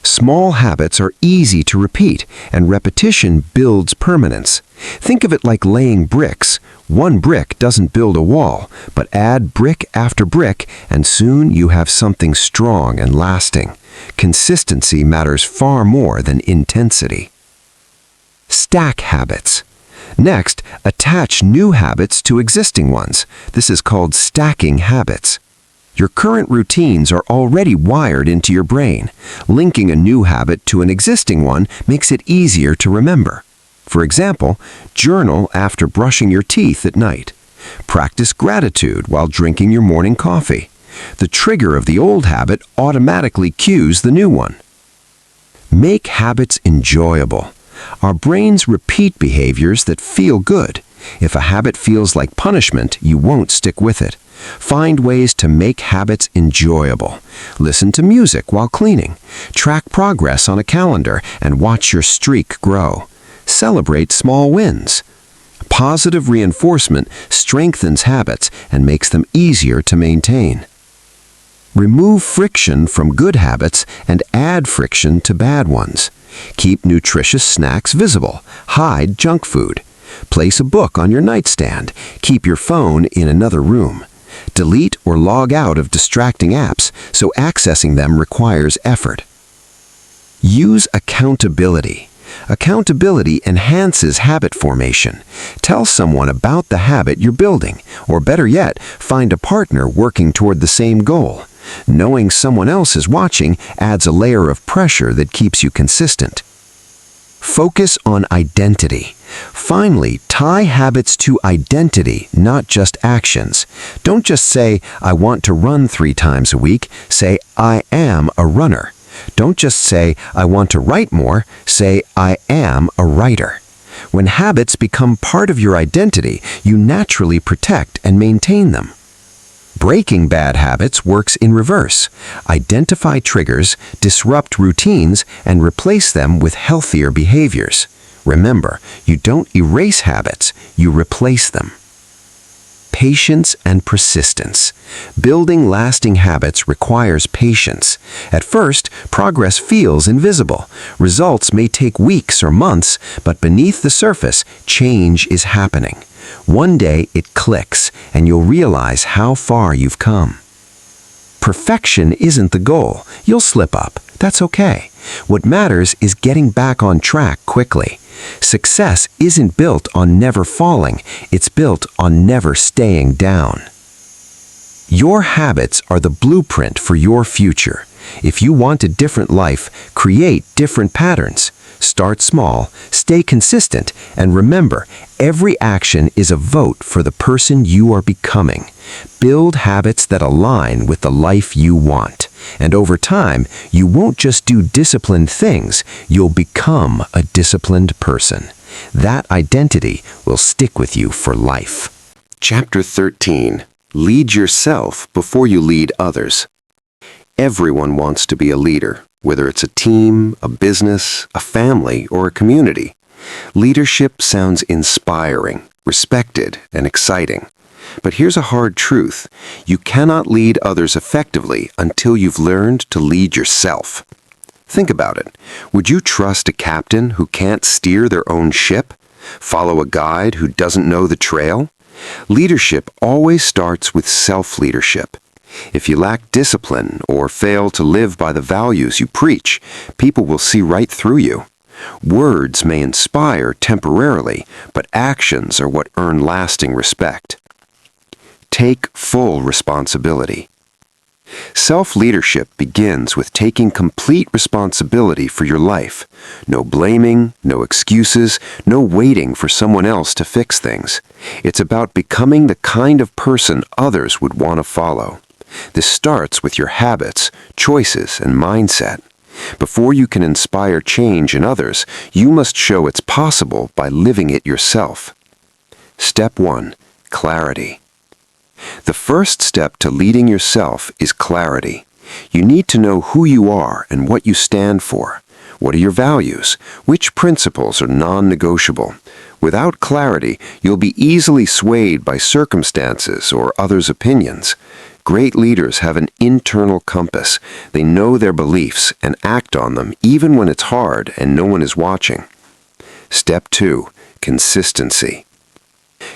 Small habits are easy to repeat, and repetition builds permanence. Think of it like laying bricks. 1 brick doesn't build a wall, but add brick after brick, and soon you have something strong and lasting. Consistency matters far more than intensity. Stack habits. Next, attach new habits to existing ones. This is called stacking habits. Your current routines are already wired into your brain. Linking a new habit to an existing one makes it easier to remember. For example, journal after brushing your teeth at night. Practice gratitude while drinking your morning coffee. The trigger of the old habit automatically cues the new one. Make habits enjoyable. Our brains repeat behaviors that feel good. If a habit feels like punishment, you won't stick with it. Find ways to make habits enjoyable. Listen to music while cleaning. Track progress on a calendar and watch your streak grow. Celebrate small wins. Positive reinforcement strengthens habits and makes them easier to maintain. Remove friction from good habits and add friction to bad ones. Keep nutritious snacks visible. Hide junk food. Place a book on your nightstand. Keep your phone in another room. Delete or log out of distracting apps so accessing them requires effort. Use accountability. Accountability enhances habit formation. Tell someone about the habit you're building, or better yet, find a partner working toward the same goal. Knowing someone else is watching adds a layer of pressure that keeps you consistent. Focus on identity. Finally, tie habits to identity, not just actions. Don't just say, "I want to run 3 times a week." Say, "I am a runner." Don't just say, "I want to write more." Say, "I am a writer." When habits become part of your identity, you naturally protect and maintain them. Breaking bad habits works in reverse. Identify triggers, disrupt routines, and replace them with healthier behaviors. Remember, you don't erase habits, you replace them. Patience and persistence. Building lasting habits requires patience. At first, progress feels invisible. Results may take weeks or months, but beneath the surface, change is happening. One day it clicks, and you'll realize how far you've come. Perfection isn't the goal. You'll slip up. That's okay. What matters is getting back on track quickly. Success isn't built on never falling. It's built on never staying down. Your habits are the blueprint for your future. If you want a different life, create different patterns. Start small, stay consistent, and remember, every action is a vote for the person you are becoming. Build habits that align with the life you want. And over time, you won't just do disciplined things, you'll become a disciplined person. That identity will stick with you for life. Chapter 13. Lead yourself before you lead others. Everyone wants to be a leader, whether it's a team, a business, a family, or a community. Leadership sounds inspiring, respected, and exciting. But here's a hard truth. You cannot lead others effectively until you've learned to lead yourself. Think about it. Would you trust a captain who can't steer their own ship? Follow a guide who doesn't know the trail? Leadership always starts with self-leadership. If you lack discipline or fail to live by the values you preach, people will see right through you. Words may inspire temporarily, but actions are what earn lasting respect. Take full responsibility. Self-leadership begins with taking complete responsibility for your life. No blaming, no excuses, no waiting for someone else to fix things. It's about becoming the kind of person others would want to follow. This starts with your habits, choices, and mindset. Before you can inspire change in others, you must show it's possible by living it yourself. Step 1. Clarity. The first step to leading yourself is clarity. You need to know who you are and what you stand for. What are your values? Which principles are non-negotiable? Without clarity, you'll be easily swayed by circumstances or others' opinions. Great leaders have an internal compass. They know their beliefs and act on them even when it's hard and no one is watching. Step 2. Consistency.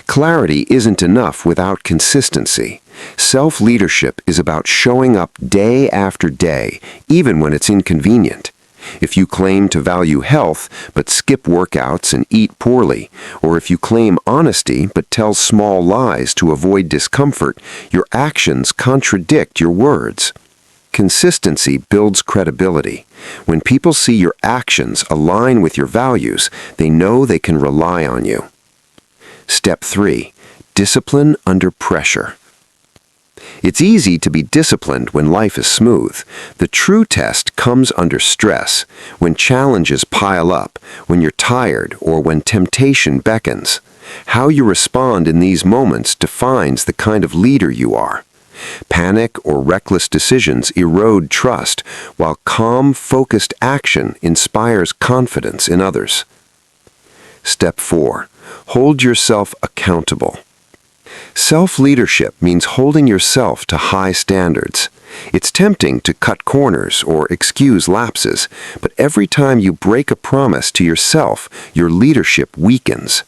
Clarity isn't enough without consistency. Self-leadership is about showing up day after day, even when it's inconvenient. If you claim to value health but skip workouts and eat poorly, or if you claim honesty but tell small lies to avoid discomfort, your actions contradict your words. Consistency builds credibility. When people see your actions align with your values, they know they can rely on you. Step 3. Discipline under pressure. It's easy to be disciplined when life is smooth. The true test comes under stress, when challenges pile up, when you're tired, or when temptation beckons. How you respond in these moments defines the kind of leader you are. Panic or reckless decisions erode trust, while calm, focused action inspires confidence in others. Step 4. Hold yourself accountable. Self-leadership means holding yourself to high standards. It's tempting to cut corners or excuse lapses, but every time you break a promise to yourself, your leadership weakens.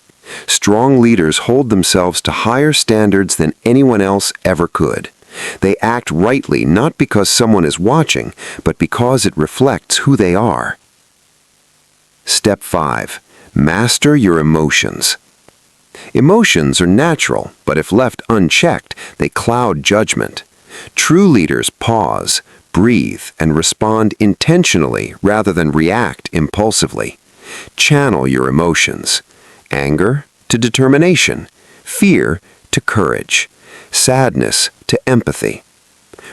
Strong leaders hold themselves to higher standards than anyone else ever could. They act rightly not because someone is watching, but because it reflects who they are. Step 5. Master your emotions. Emotions are natural, but if left unchecked, they cloud judgment. True leaders pause, breathe, and respond intentionally rather than react impulsively. Channel your emotions. Anger to determination, fear to courage, sadness to empathy.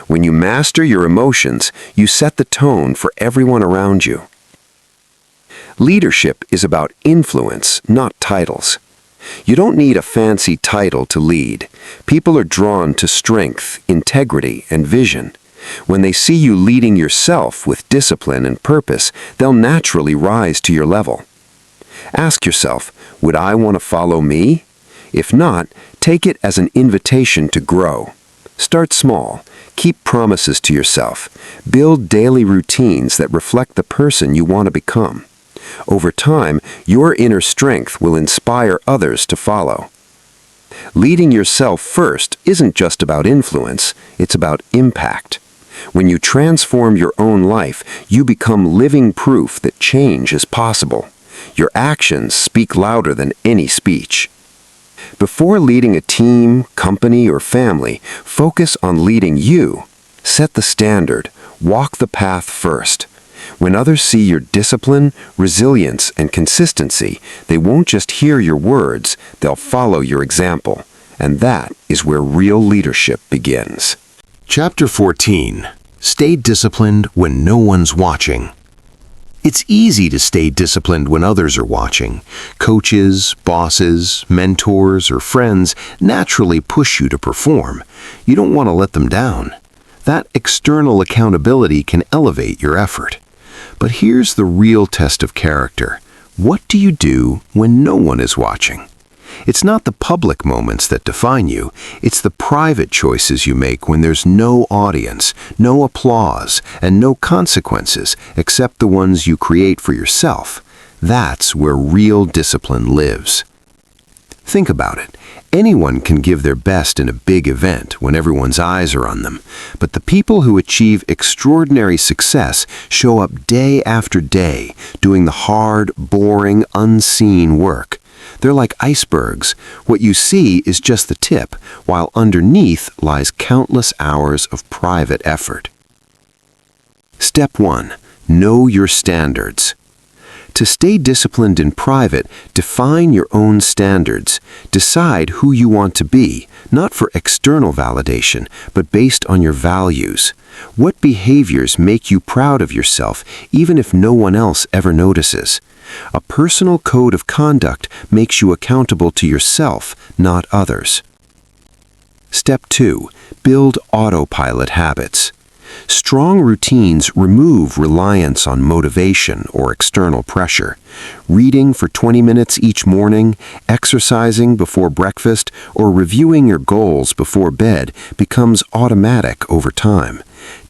When you master your emotions, you set the tone for everyone around you. Leadership is about influence, not titles. You don't need a fancy title to lead. People are drawn to strength, integrity, and vision. When they see you leading yourself with discipline and purpose, they'll naturally rise to your level. Ask yourself, would I want to follow me? If not, take it as an invitation to grow. Start small. Keep promises to yourself. Build daily routines that reflect the person you want to become. Over time, your inner strength will inspire others to follow. Leading yourself first isn't just about influence, it's about impact. When you transform your own life, you become living proof that change is possible. Your actions speak louder than any speech. Before leading a team, company, or family, focus on leading you. Set the standard. Walk the path first. When others see your discipline, resilience, and consistency, they won't just hear your words, they'll follow your example. And that is where real leadership begins. Chapter 14. Stay disciplined when no one's watching. It's easy to stay disciplined when others are watching. Coaches, bosses, mentors, or friends naturally push you to perform. You don't want to let them down. That external accountability can elevate your effort. But here's the real test of character. What do you do when no one is watching? It's not the public moments that define you. It's the private choices you make when there's no audience, no applause, and no consequences except the ones you create for yourself. That's where real discipline lives. Think about it. Anyone can give their best in a big event when everyone's eyes are on them, but the people who achieve extraordinary success show up day after day, doing the hard, boring, unseen work. They're like icebergs. What you see is just the tip, while underneath lies countless hours of private effort. Step 1. Know your standards. To stay disciplined in private, define your own standards. Decide who you want to be, not for external validation, but based on your values. What behaviors make you proud of yourself, even if no one else ever notices? A personal code of conduct makes you accountable to yourself, not others. Step 2. Build autopilot habits. Strong routines remove reliance on motivation or external pressure. Reading for 20 minutes each morning, exercising before breakfast, or reviewing your goals before bed becomes automatic over time.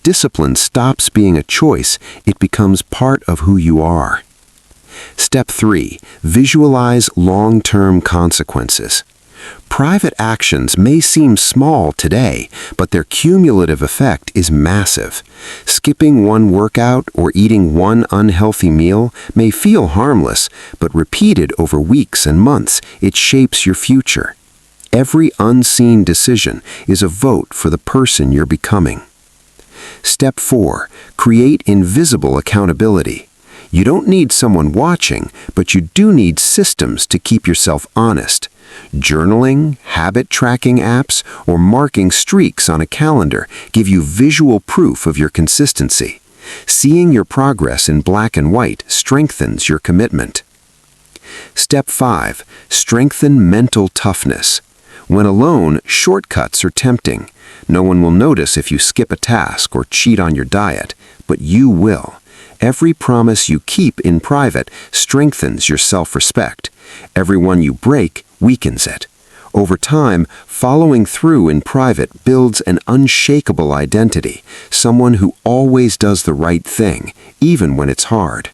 Discipline stops being a choice, it becomes part of who you are. Step 3. Visualize long-term consequences. Private actions may seem small today, but their cumulative effect is massive. Skipping one workout or eating one unhealthy meal may feel harmless, but repeated over weeks and months, it shapes your future. Every unseen decision is a vote for the person you're becoming. Step 4. Create invisible accountability. You don't need someone watching, but you do need systems to keep yourself honest. Journaling, habit tracking apps, or marking streaks on a calendar give you visual proof of your consistency. Seeing your progress in black and white strengthens your commitment. Step 5. Strengthen mental toughness. When alone, shortcuts are tempting. No one will notice if you skip a task or cheat on your diet, but you will. Every promise you keep in private strengthens your self-respect. Every one you break weakens it. Over time, following through in private builds an unshakable identity, someone who always does the right thing, even when it's hard.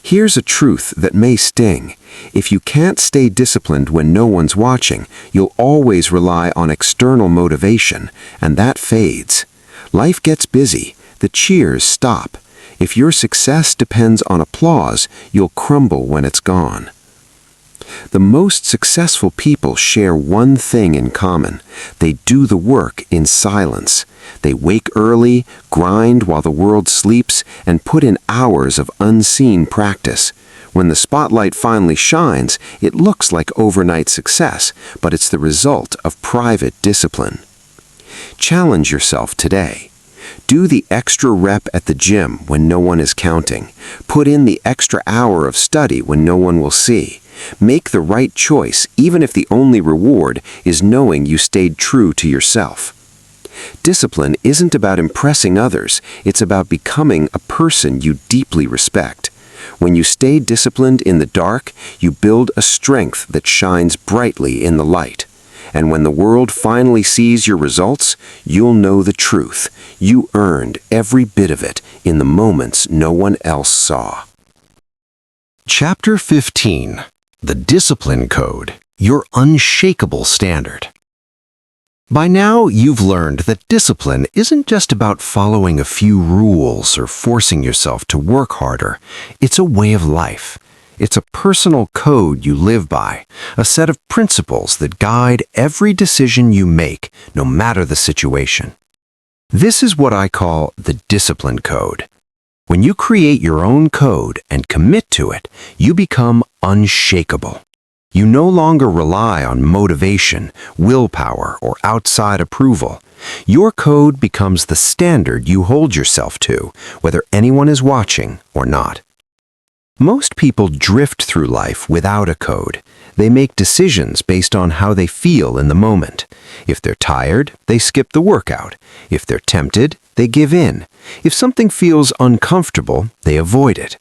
Here's a truth that may sting. If you can't stay disciplined when no one's watching, you'll always rely on external motivation, and that fades. Life gets busy. The cheers stop. If your success depends on applause, you'll crumble when it's gone. The most successful people share one thing in common. They do the work in silence. They wake early, grind while the world sleeps, and put in hours of unseen practice. When the spotlight finally shines, it looks like overnight success, but it's the result of private discipline. Challenge yourself today. Do the extra rep at the gym when no one is counting. Put in the extra hour of study when no one will see. Make the right choice even if the only reward is knowing you stayed true to yourself. Discipline isn't about impressing others, it's about becoming a person you deeply respect. When you stay disciplined in the dark, you build a strength that shines brightly in the light. And when the world finally sees your results, you'll know the truth. You earned every bit of it in the moments no one else saw. Chapter 15. The Discipline Code, your unshakable standard. By now, you've learned that discipline isn't just about following a few rules or forcing yourself to work harder. It's a way of life. It's a personal code you live by, a set of principles that guide every decision you make, no matter the situation. This is what I call the discipline code. When you create your own code and commit to it, you become unshakable. You no longer rely on motivation, willpower, or outside approval. Your code becomes the standard you hold yourself to, whether anyone is watching or not. Most people drift through life without a code. They make decisions based on how they feel in the moment. If they're tired, they skip the workout. If they're tempted, they give in. If something feels uncomfortable, they avoid it.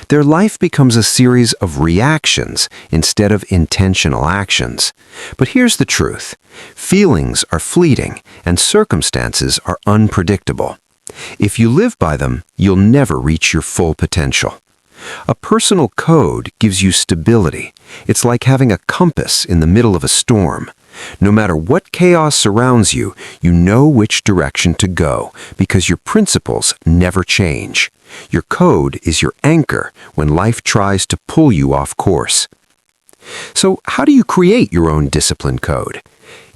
Their life becomes a series of reactions instead of intentional actions. But here's the truth. Feelings are fleeting, and circumstances are unpredictable. If you live by them, you'll never reach your full potential. A personal code gives you stability. It's like having a compass in the middle of a storm. No matter what chaos surrounds you, you know which direction to go because your principles never change. Your code is your anchor when life tries to pull you off course. So, how do you create your own discipline code?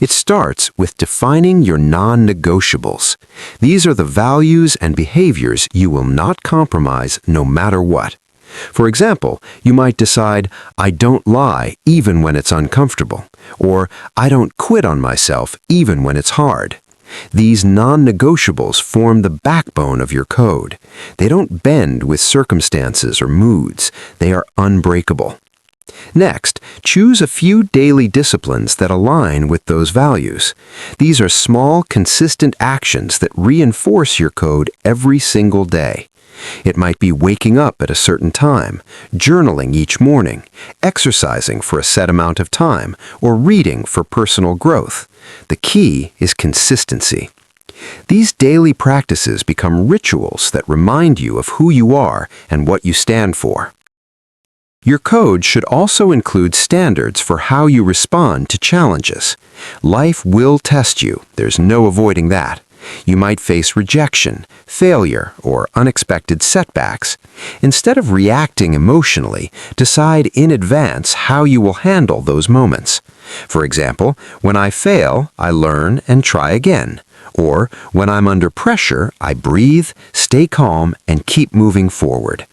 It starts with defining your non-negotiables. These are the values and behaviors you will not compromise no matter what. For example, you might decide, I don't lie even when it's uncomfortable, or I don't quit on myself even when it's hard. These non-negotiables form the backbone of your code. They don't bend with circumstances or moods. They are unbreakable. Next, choose a few daily disciplines that align with those values. These are small, consistent actions that reinforce your code every single day. It might be waking up at a certain time, journaling each morning, exercising for a set amount of time, or reading for personal growth. The key is consistency. These daily practices become rituals that remind you of who you are and what you stand for. Your code should also include standards for how you respond to challenges. Life will test you, there's no avoiding that. You might face rejection, failure, or unexpected setbacks. Instead of reacting emotionally, decide in advance how you will handle those moments. For example, when I fail, I learn and try again. Or when I'm under pressure, I breathe, stay calm, and keep moving forward.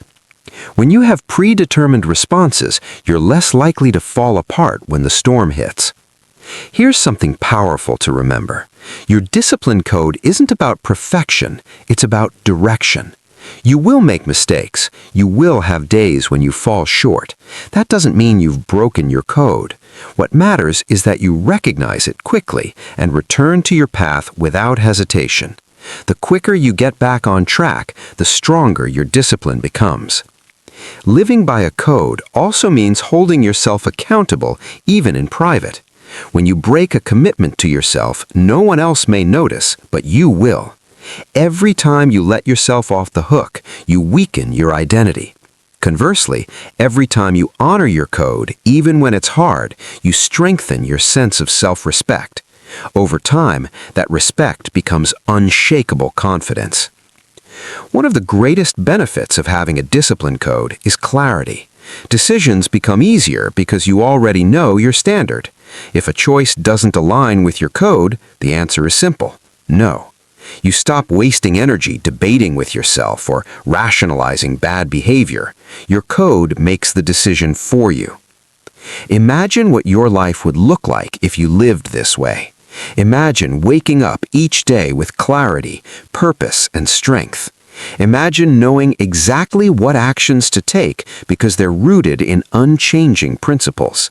When you have predetermined responses, you're less likely to fall apart when the storm hits. Here's something powerful to remember. Your discipline code isn't about perfection, it's about direction. You will make mistakes. You will have days when you fall short. That doesn't mean you've broken your code. What matters is that you recognize it quickly and return to your path without hesitation. The quicker you get back on track, the stronger your discipline becomes. Living by a code also means holding yourself accountable, even in private. When you break a commitment to yourself, no one else may notice, but you will. Every time you let yourself off the hook, you weaken your identity. Conversely, every time you honor your code, even when it's hard, you strengthen your sense of self-respect. Over time, that respect becomes unshakable confidence. One of the greatest benefits of having a discipline code is clarity. Decisions become easier because you already know your standard. If a choice doesn't align with your code, the answer is simple: no. You stop wasting energy debating with yourself or rationalizing bad behavior. Your code makes the decision for you. Imagine what your life would look like if you lived this way. Imagine waking up each day with clarity, purpose, and strength. Imagine knowing exactly what actions to take because they're rooted in unchanging principles.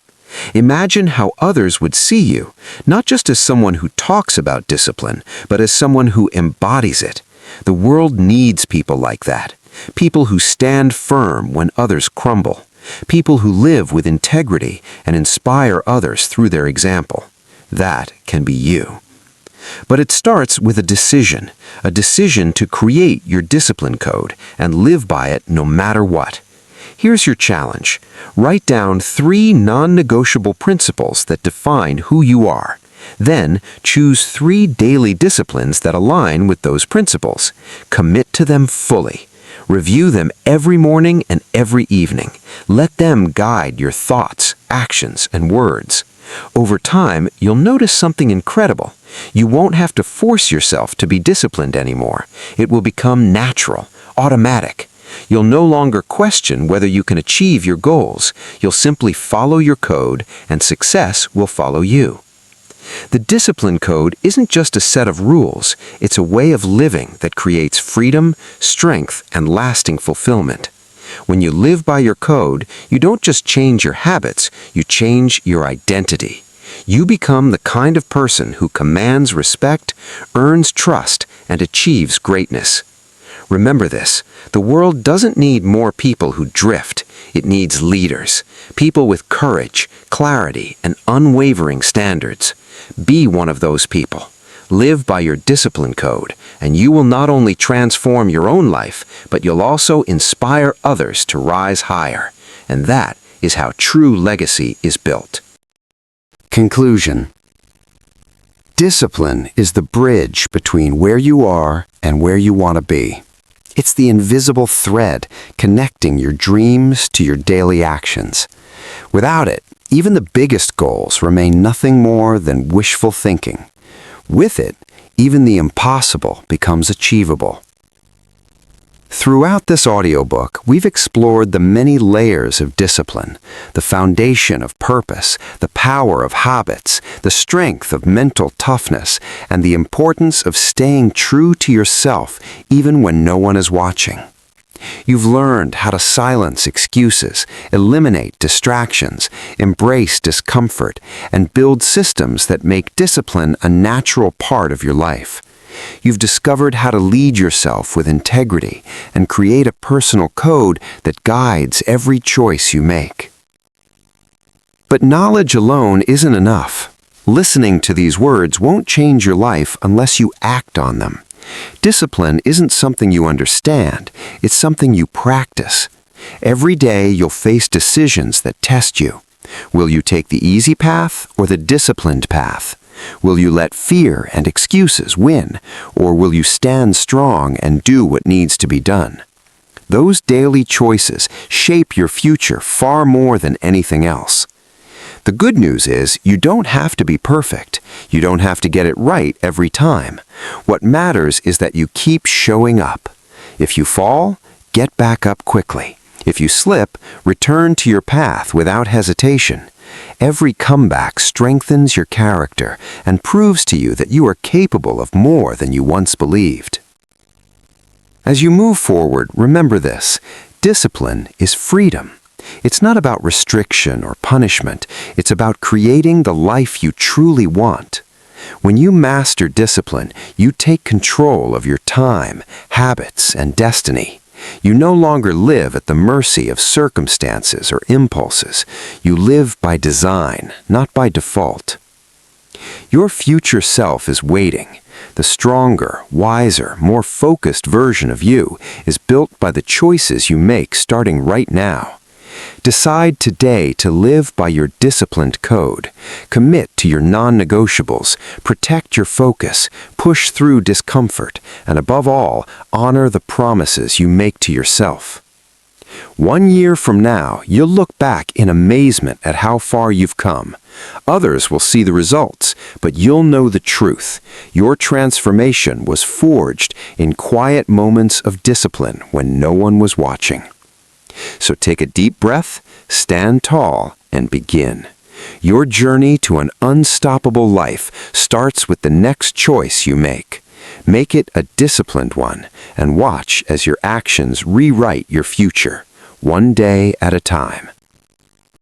Imagine how others would see you, not just as someone who talks about discipline, but as someone who embodies it. The world needs people like that. People who stand firm when others crumble. People who live with integrity and inspire others through their example. That can be you. But it starts with a decision to create your discipline code and live by it no matter what. Here's your challenge. Write down 3 non-negotiable principles that define who you are. Then, choose 3 daily disciplines that align with those principles. Commit to them fully. Review them every morning and every evening. Let them guide your thoughts, actions, and words. Over time, you'll notice something incredible. You won't have to force yourself to be disciplined anymore. It will become natural, automatic. You'll no longer question whether you can achieve your goals. You'll simply follow your code, and success will follow you. The discipline code isn't just a set of rules. It's a way of living that creates freedom, strength, and lasting fulfillment. When you live by your code, you don't just change your habits, you change your identity. You become the kind of person who commands respect, earns trust, and achieves greatness. Remember this, the world doesn't need more people who drift. It needs leaders, people with courage, clarity, and unwavering standards. Be one of those people. Live by your discipline code, and you will not only transform your own life, but you'll also inspire others to rise higher. And that is how true legacy is built. Conclusion. Discipline is the bridge between where you are and where you want to be. It's the invisible thread connecting your dreams to your daily actions. Without it, even the biggest goals remain nothing more than wishful thinking. With it, even the impossible becomes achievable. Throughout this audiobook, we've explored the many layers of discipline, the foundation of purpose, the power of habits, the strength of mental toughness, and the importance of staying true to yourself even when no one is watching. You've learned how to silence excuses, eliminate distractions, embrace discomfort, and build systems that make discipline a natural part of your life. You've discovered how to lead yourself with integrity and create a personal code that guides every choice you make. But knowledge alone isn't enough. Listening to these words won't change your life unless you act on them. Discipline isn't something you understand, it's something you practice. Every day you'll face decisions that test you. Will you take the easy path or the disciplined path? Will you let fear and excuses win, or will you stand strong and do what needs to be done? Those daily choices shape your future far more than anything else. The good news is you don't have to be perfect. You don't have to get it right every time. What matters is that you keep showing up. If you fall, get back up quickly. If you slip, return to your path without hesitation. Every comeback strengthens your character and proves to you that you are capable of more than you once believed. As you move forward, remember this: discipline is freedom. It's not about restriction or punishment. It's about creating the life you truly want. When you master discipline, you take control of your time, habits, and destiny. You no longer live at the mercy of circumstances or impulses. You live by design, not by default. Your future self is waiting. The stronger, wiser, more focused version of you is built by the choices you make starting right now. Decide today to live by your disciplined code. Commit to your non-negotiables. Protect your focus. Push through discomfort. And above all, honor the promises you make to yourself. 1 year from now, you'll look back in amazement at how far you've come. Others will see the results, but you'll know the truth. Your transformation was forged in quiet moments of discipline when no one was watching. So take a deep breath, stand tall, and begin. Your journey to an unstoppable life starts with the next choice you make. Make it a disciplined one, and watch as your actions rewrite your future, one day at a time.